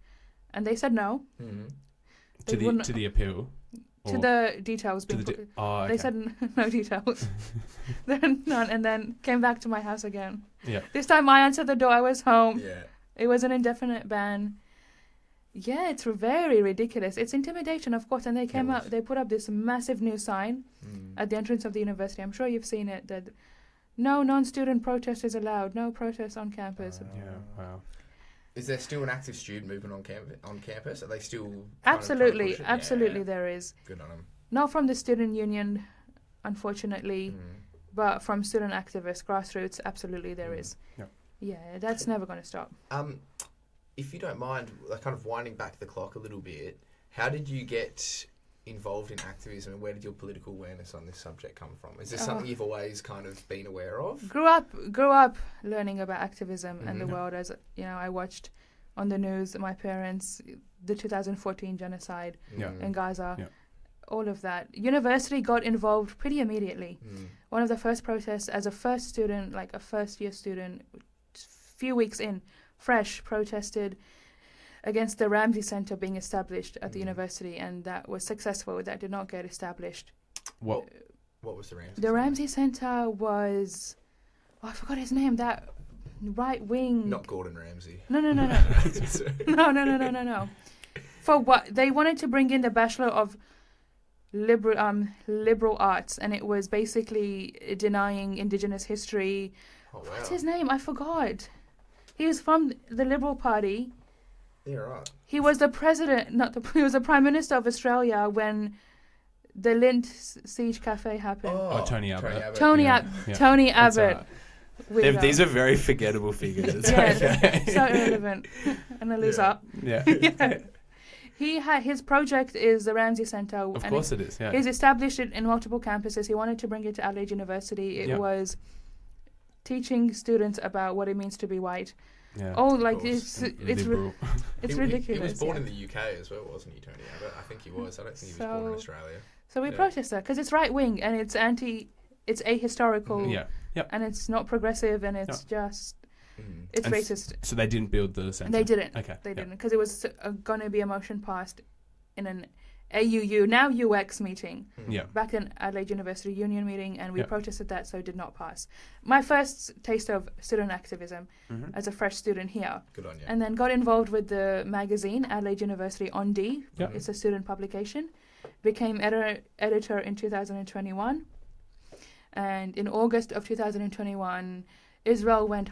And they said no To They wouldn't- the appeal. to Or the details to being the. Okay. They said no details. Then none, and then came back to my house again. Yeah. This time I answered the door, I was home. Yeah. It was an indefinite ban. Yeah, it's very ridiculous. It's intimidation, of course, and they came out, they put up this massive new sign at the entrance of the university. I'm sure you've seen it, that no non-student protest is allowed, no protest on campus. Yeah. Wow. Is there still an active student movement on campus? Are they still trying to Absolutely, push it? absolutely Yeah. there is. Good on them. Not from the student union, unfortunately, but from student activists, grassroots, absolutely there is. Yeah. Yeah, that's never going to stop. If you don't mind, kind of winding back the clock a little bit, how did you get involved in activism, and where did your political awareness on this subject come from? Is this something you've always kind of been aware of? Grew up learning about activism and the world. As you know, I watched on the news my parents, the 2014 genocide in Gaza, all of that. University got involved pretty immediately. One of the first protests as a first student, like a first year student, few weeks in, fresh, protested against the Ramsey Center being established at the university, and that was successful. That did not get established. What? What was the Ramsey? The Ramsey Center was, I forgot his name. That right wing. Not Gordon Ramsay. No. No. For what they wanted to bring in the Bachelor of Liberal Arts, and it was basically denying Indigenous history, Oh, wow. What's his name? I forgot. He was from the Liberal Party. Yeah, right. He was the he was the Prime Minister of Australia when the Lindt Siege Cafe happened. Oh, Tony Abbott. Tony Yeah. That's Abbott. alright. Weirdo. These are very forgettable figures. It's Yeah, okay. so irrelevant. And a loser. Yeah. Yeah. His project is the Ramsay Centre. Of course it is, yeah. He's established it in multiple campuses. He wanted to bring it to Adelaide University. It Yeah. was teaching students about what it means to be white. Yeah. Oh, Of like course. it's Liberal. ridiculous. He was born yeah. in the UK as well, wasn't he, Tony Abbott? I think he was. I don't think he was born in So- Australia. So we Yeah. protest that because it's right wing and it's it's ahistorical. Yeah. Yep. And it's not progressive and it's just Mm. it's And racist. So they didn't build the centre? They didn't. Okay. They yeah. didn't because it was going to be a motion passed in an AUU, now UX meeting, Yeah. back in Adelaide University Union meeting, and we Yep. protested that, so it did not pass. My first taste of student activism Mhm. as a fresh student here, Good on you. and then got involved with the magazine Adelaide University On D. Yep. It's a student publication. Became editor in 2021, and in August of 2021, Israel went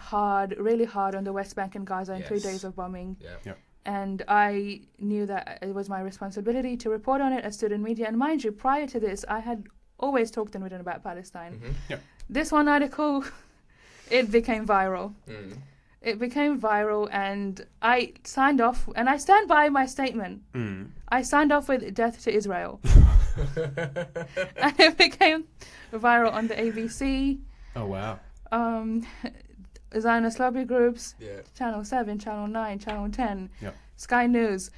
really hard on the West Bank and Gaza in 3 Yes. days of bombing. Yeah. Yep. And I knew that it was my responsibility to report on it as student media. And mind you, prior to this, I had always talked and written about Palestine. Mm-hmm. This one article, it became viral. Mm. It became viral, and I signed off, and I stand by my statement. Mm. I signed off with death to Israel. And it became viral on the ABC, Oh, wow. Zionist lobby groups, Yeah. Channel 7, Channel 9, Channel 10, Yep. Sky News.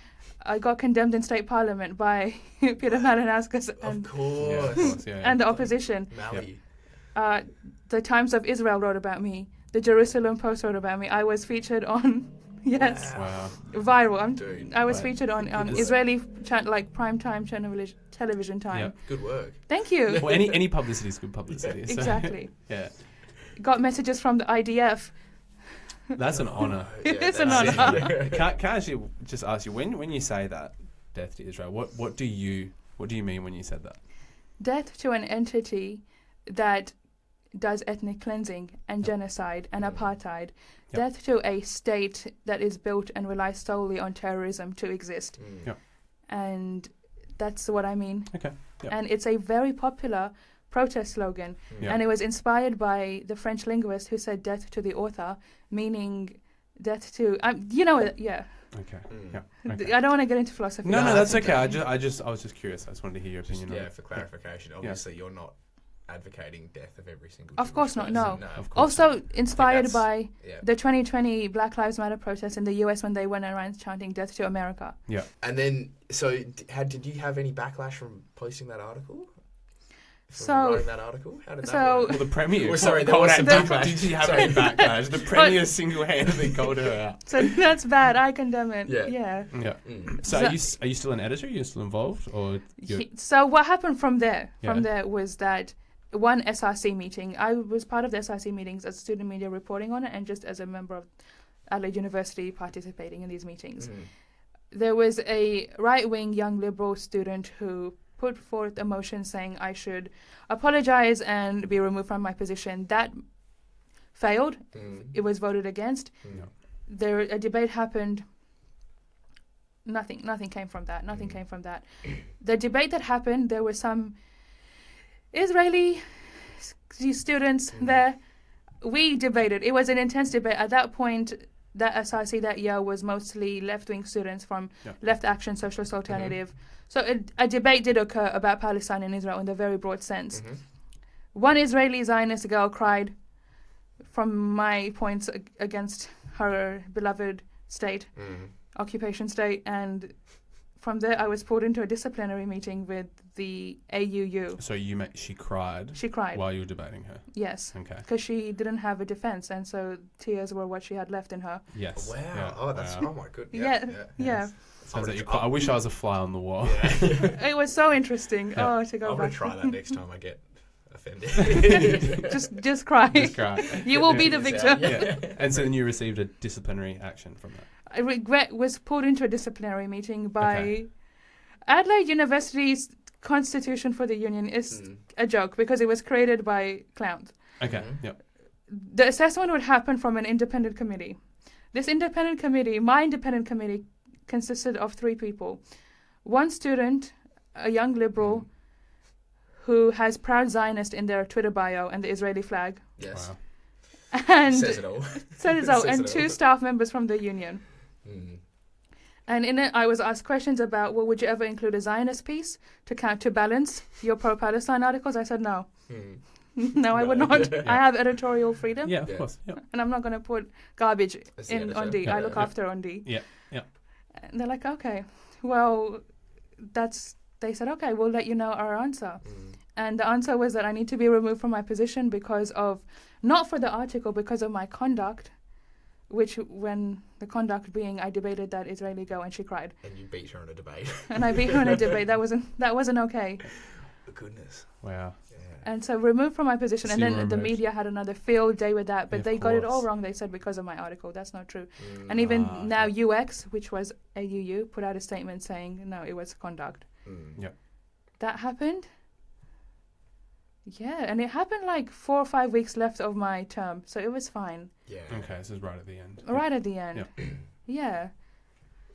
I got condemned in state parliament by Peter Malinauskas Of and, Yeah, course. of course, yeah. and the opposition. Mally. The Times of Israel wrote about me. The Jerusalem Post wrote about me. I was featured on, yes, Wow. viral. Dude. I was Right. featured on Goodness. Israeli prime time television time. Yep. Good work. Thank you. Well, any publicity is good publicity. so- Exactly. Yeah. Got messages from the IDF. That's an honour. It's an that's honour. it. Can I actually just ask you, when you say that, death to Israel, what do you mean when you said that? Death to an entity that does ethnic cleansing and genocide and apartheid. Yep. Death to a state that is built and relies solely on terrorism to exist. Mm. Yep. And that's what I mean. Okay. Yep. And it's a very popular protest slogan. Yeah. And it was inspired by the French linguist who said death to the author, meaning death to... yeah. Okay. Mm. Yeah. Okay. I don't want to get into philosophy. No, No, that's that's okay. okay. I was just curious. I just wanted to hear your opinion on Yeah, it. for clarification. Obviously, you're not advocating death of every single Of course Jewish not, person. no. Of course. Also inspired that's- by Yeah. the 2020 Black Lives Matter protests in the US when they went around chanting death to America. Yeah. And then, so did you have any backlash from posting that article? From So- writing that article? How did that so- work? Well, the Premier. Well, sorry, there called was out some Did backlash. you have Sorry. any backlash? The Premier single-handedly called her out. So that's bad. I condemn it. Yeah. Yeah. Yeah. Mm. So So- are you still an editor? Are you still involved, or you're, So what happened from there? Yeah. From there was that one SRC meeting. I was part of the SRC meetings as student media reporting on it, and just as a member of Adelaide University participating in these meetings. Mm. There was a right-wing young liberal student who put forth a motion saying I should apologize and be removed from my position. That failed. Mm. It was voted against. Mm. A debate happened. Nothing came from that. Nothing came from that. The debate that happened, there were some Israeli students there. We debated. It was an intense debate. At that point, that SRC that year was mostly left-wing students from Left Action, Socialist Alternative. So a debate did occur about Palestine and Israel in the very broad sense. Mhm. One Israeli Zionist girl cried from my points against her beloved state, Mm. occupation state, and from there I was pulled into a disciplinary meeting with the AUU. so she cried She cried, while you were debating her? yes, Okay. because she didn't have a defense, and so tears were what she had left in her. Yes. Wow. Yeah. Oh, that's Wow. oh my good. Yeah. Sounds like I wish I was a fly on the wall. Yeah. It was so interesting. Yeah. Oh, to go I'm gonna back. try that next time I get offended. just cry. Just cry. You will be the victim. Yeah. And so then you received a disciplinary action from that. I regret was pulled into a disciplinary meeting by Okay. Adelaide University's Constitution for the Union is Mm. a joke because it was created by clowns. Okay. Mhm. Yep. the assessment would happen from an independent committee. This independent committee, my independent committee, consisted of 3 people. One student, a young liberal, who has proud Zionist in their Twitter bio and the Israeli flag. Yes. Wow. And Says it all. says so, Says and it 2 all. staff members from the union. Mm. And in it, I was asked questions about, well, would you ever include a Zionist piece to counterbalance your pro-Palestine articles? I said no. Mm. No, I would not. Yeah. I have editorial freedom, Yeah, of Yeah. course. Yeah. and I'm not going to put garbage As the in editor. Ondi. I look Yeah. after Ondi. Yeah. And they're like, okay, well, they said, okay, we'll let you know our answer. Mm. And the answer was that I need to be removed from my position because of, not for the article, because of my conduct, which when the conduct being, I debated that Israeli girl and she cried. And you beat her in a debate. And I beat her in a debate. That wasn't okay. Goodness. Wow. Yeah. And so removed from my position. So And you then were the removed. media had another field day with that, but Yeah, of they got it all course. wrong. They said because of my article. That's not true. Mm. And even Ah, now okay. UX, which was AUU, put out a statement saying, no, it was conduct. Mm. That happened. Yeah, and it happened like 4 or 5 weeks left of my term, so it was fine. Yeah. Okay, this is right at the end. Right at the end. Yeah.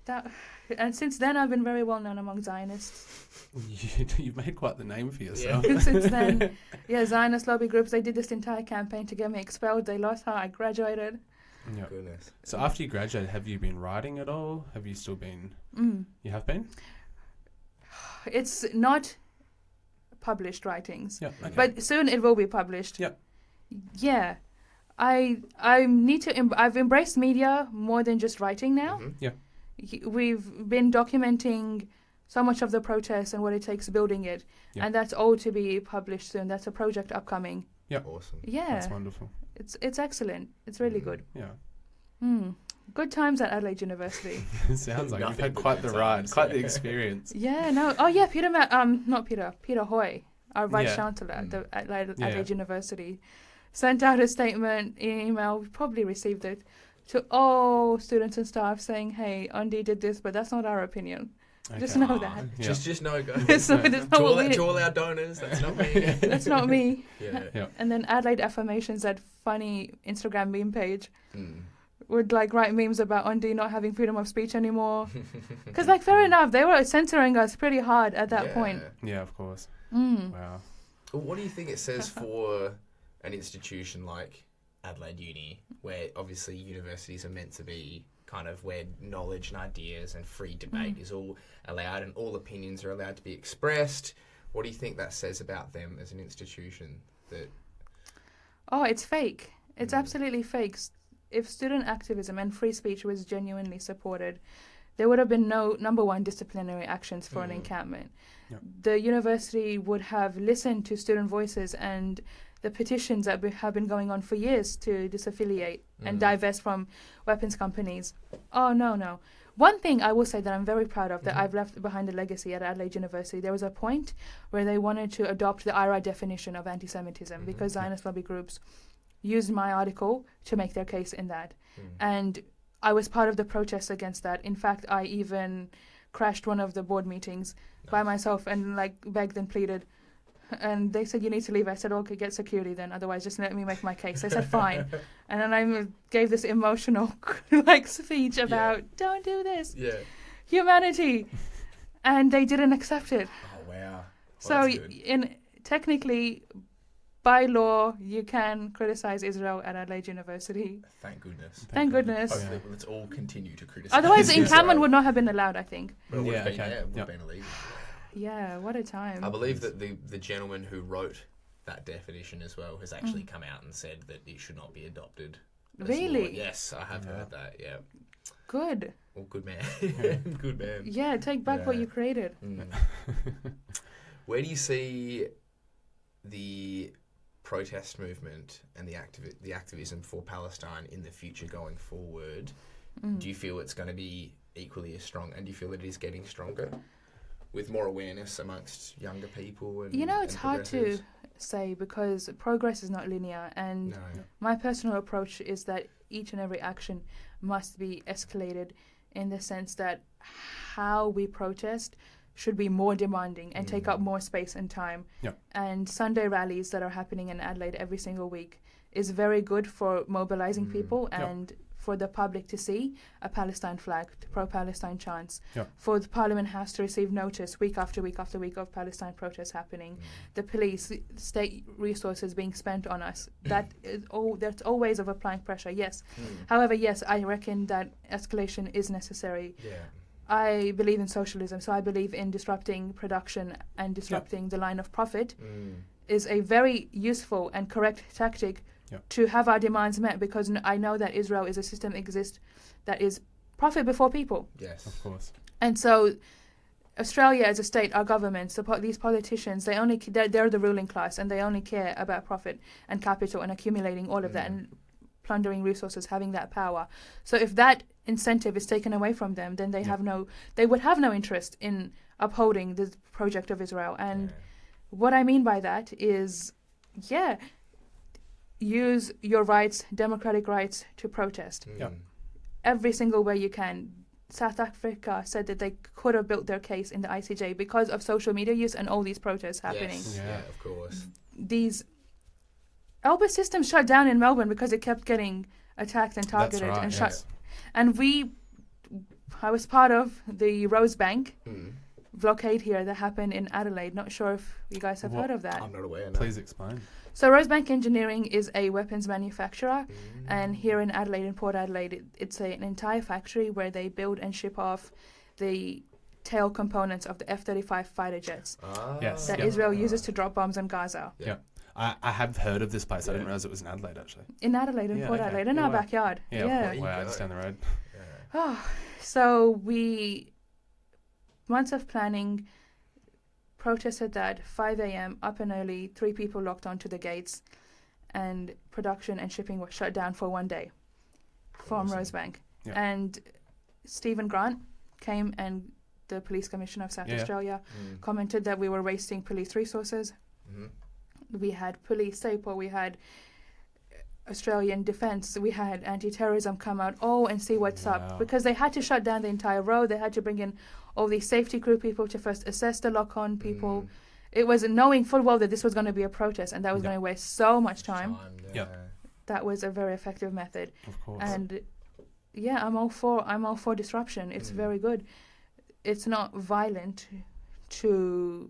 That, and since then, I've been very well known among Zionists. You've made quite the name for yourself. Since then, yeah, Zionist lobby groups, they did this entire campaign to get me expelled. They lost how I graduated. Yeah. Goodness. So after you graduated, have you been writing at all? Have you still been? You have been? It's not published writings, Yeah. Okay. but soon it will be published. Yep. Yeah. I need to. I've embraced media more than just writing now. Mhm. We've been documenting so much of the protests and what it takes building it, Yeah. and that's all to be published soon. That's a project upcoming. Awesome. Yeah, That's wonderful. it's excellent. It's really good. Yeah. Good times at Adelaide University. It sounds like you've Nothing had but quite good the ride, times. quite the experience. Yeah, no. Oh yeah, Peter Hoy, our vice Yeah. chancellor at the Adelaide Yeah. University, sent out a statement in email. We probably received it to all students and staff saying, "Hey, Ondi did this, but that's not our opinion. Just Okay. know that. Yeah. Just no go. It's not, it's not what we To all our donors, that's not me. That's not me." Yeah. Yeah. And then Adelaide Affirmations, that funny Instagram meme page, Mm. would like write memes about Ondi not having freedom of speech anymore. Because like fair enough, they were censoring us pretty hard at that point. Yeah, of course. Mm. Wow. Well, what do you think it says for an institution like Adelaide Uni, where obviously universities are meant to be kind of where knowledge and ideas and free debate is all allowed and all opinions are allowed to be expressed? What do you think that says about them as an institution? That Oh, it's fake. It's absolutely fake. If student activism and free speech was genuinely supported, there would have been no, number one, disciplinary actions for an encampment. Yep. The university would have listened to student voices and the petitions that have been going on for years to disaffiliate and divest from weapons companies. Oh, no. One thing I will say that I'm very proud of, that I've left behind a legacy at Adelaide University, there was a point where they wanted to adopt the IRA definition of anti-Semitism because Zionist lobby groups used my article to make their case in that. And I was part of the protest against that. In fact, I even crashed one of the board meetings by myself and like begged and pleaded. And they said, you need to leave. I said, okay, get security then. Otherwise, just let me make my case. They said, fine. And then I gave this emotional like speech about, don't do this. yeah. Humanity. And they didn't accept it. Oh wow. Well, So that's good. technically, by law, you can criticize Israel at Adelaide University. Thank goodness. Thank goodness. Hopefully, let's all continue to criticize. Otherwise, the Israel. encampment would not have been allowed, I think. Well, it would Yeah, have been, okay. yeah, it would Yep. have been illegal. Yeah, what a time. I believe that the gentleman who wrote that definition as well has actually come out and said that it should not be adopted. as law. Really? Yes, I have heard that. Yeah. Good. Well, good man. Good man. Yeah, take back what Yeah. you created. Mm. Where do you see the protest movement and the activism for Palestine in the future going forward? Do you feel it's going to be equally as strong, and do you feel that it is getting stronger with more awareness amongst younger people? And, You know, it's and hard to progressives? say because progress is not linear. And No. my personal approach is that each and every action must be escalated in the sense that how we protest should be more demanding and take up more space and time. Yep. And Sunday rallies that are happening in Adelaide every single week is very good for mobilizing people and for the public to see a Palestine flag, pro-Palestine chants, for the Parliament House to receive notice week after week after week of Palestine protests happening, the police, state resources being spent on us. That's all ways of applying pressure, yes. However, yes, I reckon that escalation is necessary. Yeah. I believe in socialism, so I believe in disrupting production and disrupting the line of profit is a very useful and correct tactic to have our demands met, because I know that Israel is a system exists that is profit before people. Yes. Of course. And so Australia as a state, our governments, these politicians, they're the ruling class, and they only care about profit and capital and accumulating all of that and plundering resources, having that power. So if that incentive is taken away from them, then they would have no interest in upholding the project of Israel. And what I mean by that is, use your rights, democratic rights, to protest. Every single way you can. South Africa said that they could have built their case in the ICJ because of social media use and all these protests happening. Yes. Yeah, of course. These Elba systems shut down in Melbourne because it kept getting attacked and targeted and shut. And I was part of the Rosebank blockade here that happened in Adelaide. Not sure if you guys have heard of that. I'm not aware. No. Please explain. So Rosebank Engineering is a weapons manufacturer, and here in Adelaide, in Port Adelaide, it's an entire factory where they build and ship off the tail components of the F-35 fighter jets that Israel uses to drop bombs on Gaza. I have heard of this place. I didn't realise it was in Adelaide, actually. In Adelaide, in Port Adelaide, in our backyard. Wow, just down the road. So months of planning, protested that 5 a.m. up and early, 3 people locked onto the gates, and production and shipping was shut down for 1 day from Rosebank. And Stephen Grant came, and the Police Commissioner of South Australia commented that we were wasting police resources. We had police SAPO, we had Australian Defence, we had anti-terrorism come out, and see what's up, because they had to shut down the entire road. They had to bring in all these safety crew people to first assess the lock-on people. It was knowing full well that this was going to be a protest and that was going to waste so much time. That was a very effective method. Of course. And I'm all for disruption. It's very good. It's not violent to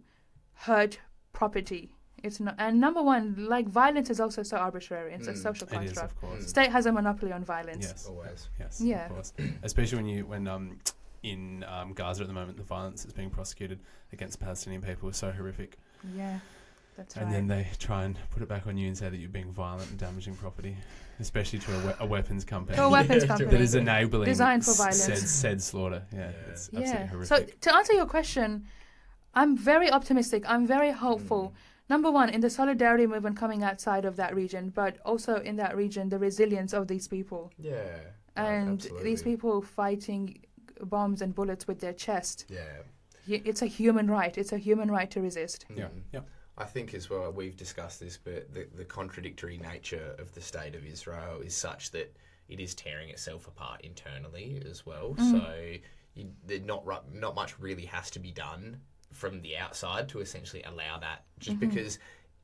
hurt property. It's not. And number one, violence is also so arbitrary. It's a social construct. It is, of course. State has a monopoly on violence. Yes. Always. Yes. Yeah. Of course. Especially when in Gaza at the moment, the violence that's being prosecuted against Palestinian people is so horrific. Yeah, that's right. And then they try and put it back on you and say that you're being violent and damaging property, especially to a weapons company. To a weapons company. That is enabling designed for violence. Said slaughter. Yeah, it's absolutely horrific. So to answer your question, I'm very optimistic. I'm very hopeful. Number one, in the solidarity movement coming outside of that region, but also in that region, the resilience of these people. Yeah. And these people fighting bombs and bullets with their chest. Yeah. It's a human right. It's a human right to resist. Yeah. I think as well, we've discussed this, but the contradictory nature of the state of Israel is such that it is tearing itself apart internally as well. So not much really has to be done from the outside to essentially allow that, just because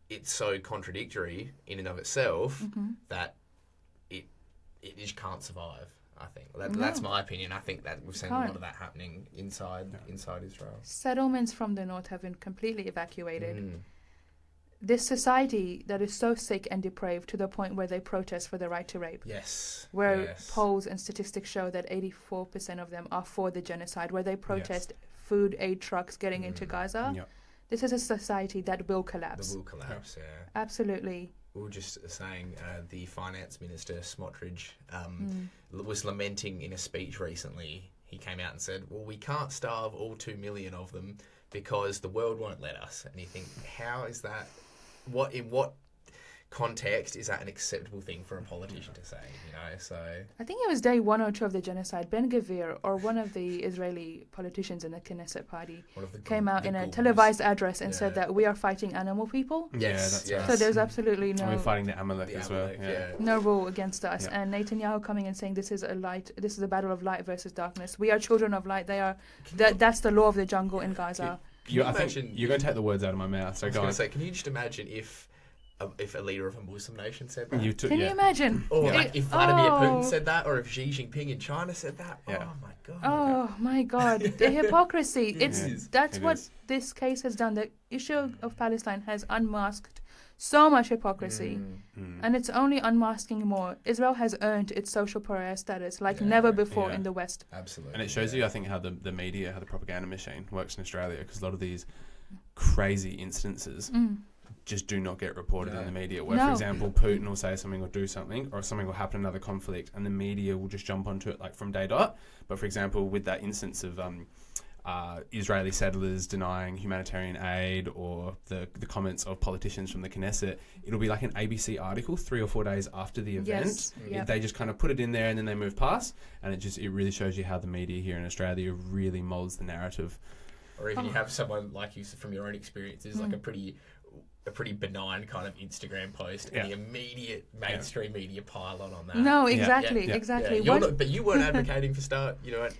it's so contradictory in and of itself that it just can't survive. I think that's my opinion. I think that we've seen a lot of that happening inside Israel. Settlements from the north have been completely evacuated. This society that is so sick and depraved to the point where they protest for the right to rape. Yes. Where polls and statistics show that 84% of them are for the genocide, where they protest food aid trucks getting into Gaza. This is a society that will collapse. That will collapse, Absolutely. We were just saying the finance minister, Smotrich, was lamenting in a speech recently. He came out and said, well, we can't starve all 2 million of them because the world won't let us. And you think, how is that? In what context is that an acceptable thing for a politician to say? You know, so I think it was day 1 or 2 of the genocide. Ben Gvir, or one of the Israeli politicians in the Knesset party, one of the came out the in a ghouls. televised address and said Yeah. that we are fighting animal people. Yes, that's yes. right. So there's absolutely And we're no fighting the Amalek The as well. Amalek, Yeah. no rule against us. Yeah. And Netanyahu coming and saying this is a battle of light versus darkness. We are children of light. That's the law of the jungle in Gaza. Can you I think imagine? you're going to take the words out of my mouth. So I was go going on. to say, can you just imagine if a leader of a Muslim nation said that? You took, Can you imagine? Or It- like if Vladimir Putin oh. said that, or if Xi Jinping in China said that. Yeah. Oh my god. Oh my God, the hypocrisy! is. That's It what is. this case has done. The issue of Palestine has unmasked so much hypocrisy, and it's only unmasking more. Israel has earned its social pariah status like Yeah, never before yeah. in the West. Absolutely. And it shows you, I think, how the media, how the propaganda machine works in Australia, because a lot of these crazy instances just do not get reported in the media. Where, for No. example, Putin will say something or do something, or something will happen in another conflict, and the media will just jump onto it like from day dot. But for example, with that instance of Israeli settlers denying humanitarian aid, or the comments of politicians from the Knesset, it'll be like an ABC article 3 or 4 days after the event. Yes, yep. They just kind of put it in there and then they move past, and it really shows you how the media here in Australia really molds the narrative. Or even you have someone like you from your own experiences, like a pretty benign kind of Instagram post, and the immediate mainstream media pile on that. No, Yeah. exactly, Yeah. exactly. You're What- not, but you weren't advocating for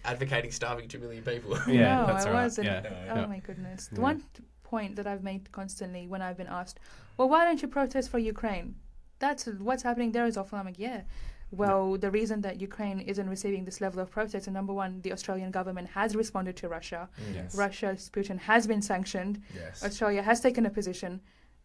advocating starving 2 million people. Yeah, no, that's I right. wasn't. Yeah. Oh Yeah. my goodness. The Yeah. one point that I've made constantly when I've been asked, well, why don't you protest for Ukraine? That's what's happening there is awful. I'm like, yeah. Well, the reason that Ukraine isn't receiving this level of protest, and number one, the Australian government has responded to Russia. Yes. Russia's Putin has been sanctioned. Yes. Australia has taken a position,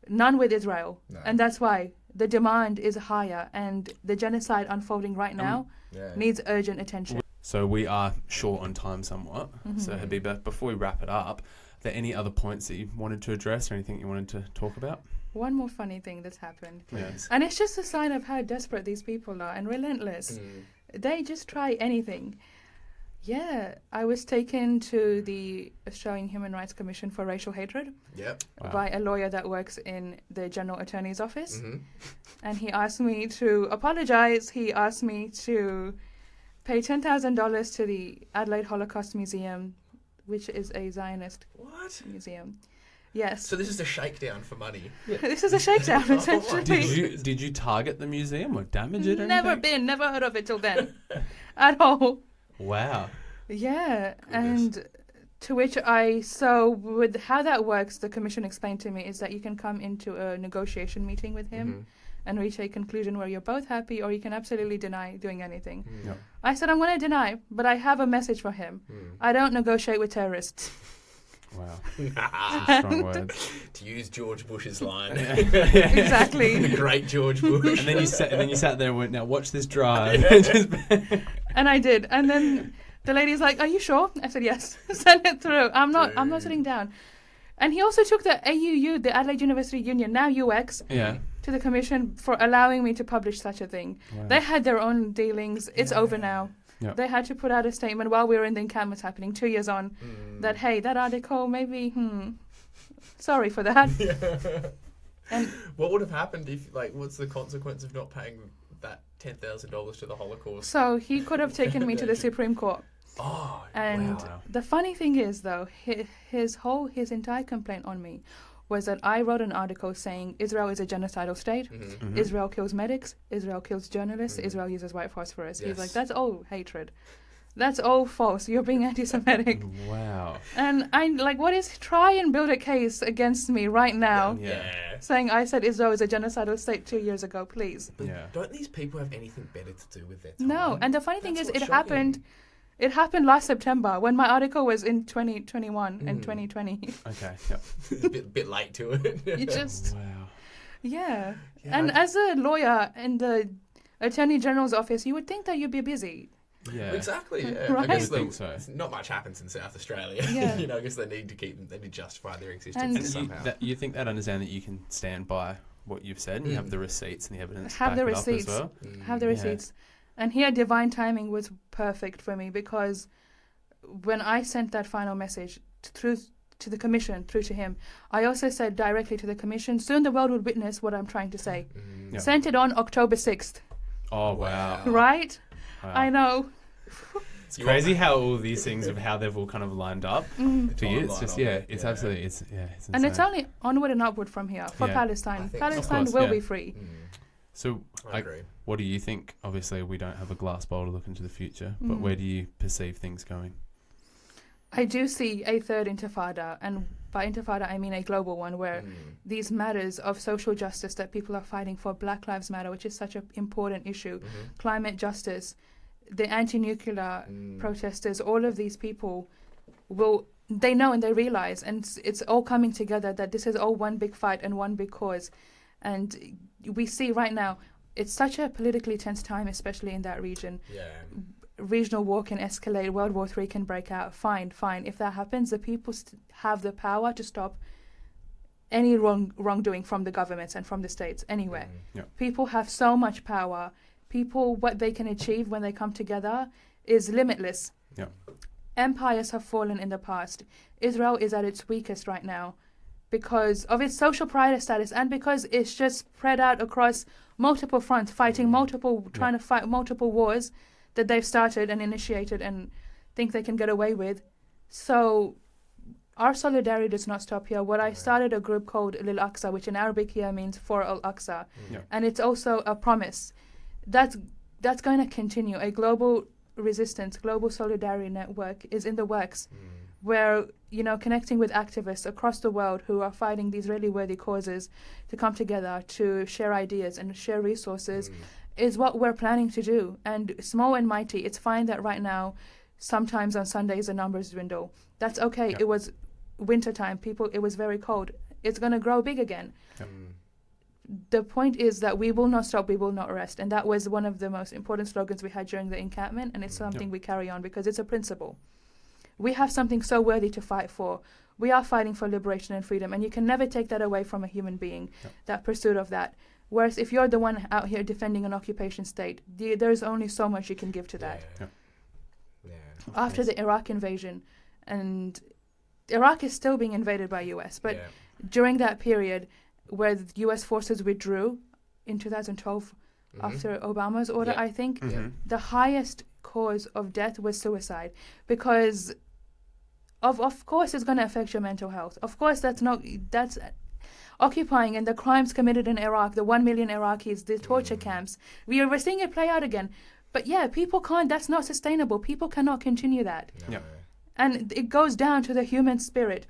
none with Israel. No. And that's why the demand is higher, and the genocide unfolding right now Yeah. needs urgent attention. So we are short on time somewhat. So Habibah, before we wrap it up, are there any other points that you wanted to address or anything you wanted to talk about? One more funny thing that's happened. Please. And it's just a sign of how desperate these people are and relentless. They just try anything. Yeah, I was taken to the Australian Human Rights Commission for racial hatred Yep. Wow. by a lawyer that works in the General Attorney's Office. Mm-hmm. And he asked me to apologize. He asked me to pay $10,000 to the Adelaide Holocaust Museum, which is a Zionist What? museum. Yes. So this is a shakedown for money. This is a shakedown, Oh, essentially. Did you target the museum or damage it or Never anything? never heard of it till then. At all. Wow. Yeah, Goodness. and to which with how that works, the commission explained to me is that you can come into a negotiation meeting with him and reach a conclusion where you're both happy, or you can absolutely deny doing anything. Yeah. I said, I'm going to deny, but I have a message for him. I don't negotiate with terrorists. Wow. Some strong words. To use George Bush's line. Exactly. The great George Bush. And then you sat there and went, now watch this drive. And I did. And then the lady's like, are you sure? I said, yes. Send it through. I'm not sitting down. And he also took the AUU, the Adelaide University Union, now UX, Yeah. to the commission for allowing me to publish such a thing. Wow. They had their own dealings. It's over now. Yeah. They had to put out a statement while we were in the encampment happening 2 years on that, hey, that article, maybe, sorry for that. And What would have happened if, what's the consequence of not paying that $10,000 to the Holocaust? so he could have taken me to the Supreme Court. Oh, And Wow. the funny thing is, though, his entire complaint on me was that I wrote an article saying Israel is a genocidal state, Israel kills medics, Israel kills journalists, Israel uses white phosphorus. He's Yes. like, that's all hatred. That's all false. You're being anti-Semitic. Wow. And I'm like, what is, try and build a case against me right now, Yeah. saying I said Israel is a genocidal state 2 years ago, please. But Yeah. don't these people have anything better to do with their time? No, and the funny thing That's is, what's it happened last September when my article was in 2021 and 2020. Okay. Yep. It's a bit late to it. You just, Wow. yeah. And as a lawyer in the Attorney General's office, you would think that you'd be busy. Yeah. Yeah. Exactly. Yeah. Right? I guess I would think so. not much happens in South Australia. Yeah. I guess they need to justify their existence And- And somehow. you think that understand that you can stand by what you've said and you have the receipts and the evidence Have to the back it receipts. up as well? Have the Yeah. receipts. And here, divine timing was perfect for me, because when I sent that final message through to the commission, through to him, I also said directly to the commission, soon the world would witness what I'm trying to say. Yeah. Sent it on October 6th, Oh, wow. right? Wow. I know. It's crazy how all these things of how they've all kind of lined up for you. It's timeline just, of yeah, it, it's yeah. absolutely, it's insane. And it's only onward and upward from here for Yeah. Palestine. I think- Palestine Of course, will yeah. be free. So, I agree. what do you think? Obviously, we don't have a glass bowl to look into the future, but Mm. where do you perceive things going? I do see a third intifada, and by intifada I mean a global one, where these matters of social justice that people are fighting for, Black Lives Matter, which is such an important issue, climate justice, the anti-nuclear protesters, all of these people they know and they realize, and it's all coming together that this is all one big fight and one big cause. And we see right now, it's such a politically tense time, especially in that region. Yeah. Regional war can escalate, World War III can break out. Fine. If that happens, the people have the power to stop any wrongdoing from the governments and from the states anywhere. Yeah. People have so much power. People, what they can achieve when they come together is limitless. Yeah. Empires have fallen in the past. Israel is at its weakest right now because of its social priority status and because it's just spread out across multiple fronts, trying to fight multiple wars that they've started and initiated and think they can get away with. So our solidarity does not stop here. I started a group called Lil Aqsa, which in Arabic here means for Al Aqsa. Yeah. And it's also a promise. That's going to continue. A global resistance, global solidarity network is in the works where, connecting with activists across the world who are fighting these really worthy causes to come together to share ideas and share resources is what we're planning to do. And small and mighty, it's fine that right now, sometimes on Sundays, the numbers dwindle. That's okay. Yeah. It was wintertime. It was very cold. It's going to grow big again. The point is that we will not stop, we will not rest. And that was one of the most important slogans we had during the encampment. And it's something we carry on because it's a principle. We have something so worthy to fight for. We are fighting for liberation and freedom. And you can never take that away from a human being, that pursuit of that. Whereas if you're the one out here defending an occupation state, there's only so much you can give to that. After the Iraq invasion, and Iraq is still being invaded by US, but during that period where the US forces withdrew in 2012 after Obama's order, I think, the highest cause of death was suicide because of course it's going to affect your mental health. Of course that's occupying and the crimes committed in Iraq, the 1 million Iraqis, the torture camps. We're seeing it play out again. But people can't, that's not sustainable. People cannot continue that. Yeah. And it goes down to the human spirit.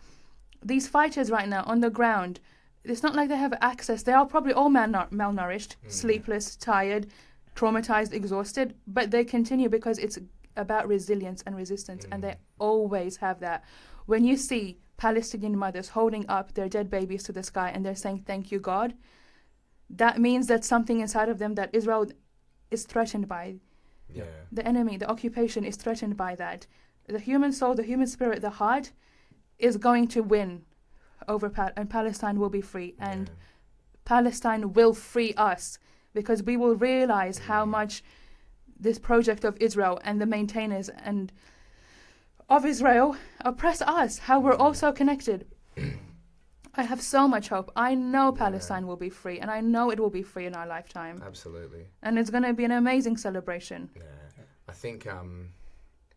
These fighters right now on the ground, it's not like they have access. They are probably all malnourished, sleepless, tired, traumatized, exhausted, but they continue because it's about resilience and resistance, and they always have that. When you see Palestinian mothers holding up their dead babies to the sky and they're saying, "Thank you, God," that means that something inside of them that Israel is threatened by. The enemy, the occupation is threatened by that. The human soul, the human spirit, the heart is going to win over and Palestine will be free. And Palestine will free us because we will realize how much this project of Israel and the maintainers and of Israel oppress us, how we're also connected. I have so much hope. I know Palestine will be free, and I know it will be free in our lifetime. Absolutely. And it's going to be an amazing celebration. Yeah. I think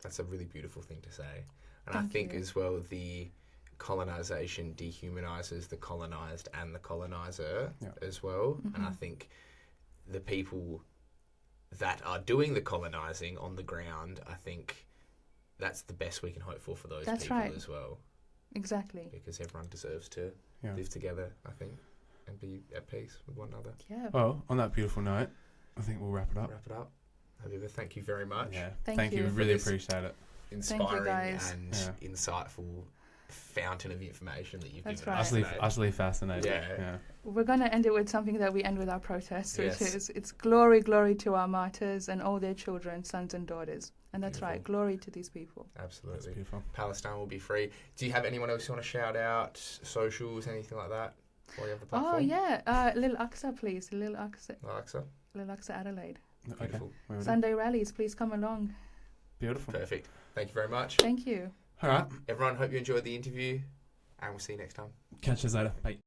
that's a really beautiful thing to say. And Thank I think you. as well the colonization dehumanizes the colonized and the colonizer as well. And I think the people that are doing the colonizing on the ground, I think that's the best we can hope for those That's people right. as well. Exactly. Because everyone deserves to live together, I think, and be at peace with one another. Yeah. Well, on that beautiful note, I think we'll wrap it up. Wrap it up. Habibah, thank you very much. Yeah. Thank you. Really This appreciate it. Inspiring guys. and insightful fountain of information that you've That's given right. us today. Utterly fascinating. Yeah. We're going to end it with something that we end with our protests, which Yes. is it's glory, glory to our martyrs and all their children, sons and daughters. And that's right, Beautiful. glory to these people. That's Absolutely. beautiful. Palestine will be free. Do you have anyone else you want to shout out? Socials, anything like that? While you have the platform? Oh, yeah. Lil Aqsa, please. Lil Alexa? Aqsa Adelaide. Okay. Beautiful. Will do. Sunday rallies, please come along. Beautiful. Perfect. Thank you very much. Thank you. All right. Everyone, hope you enjoyed the interview, and we'll see you next time. Catch us later. Bye.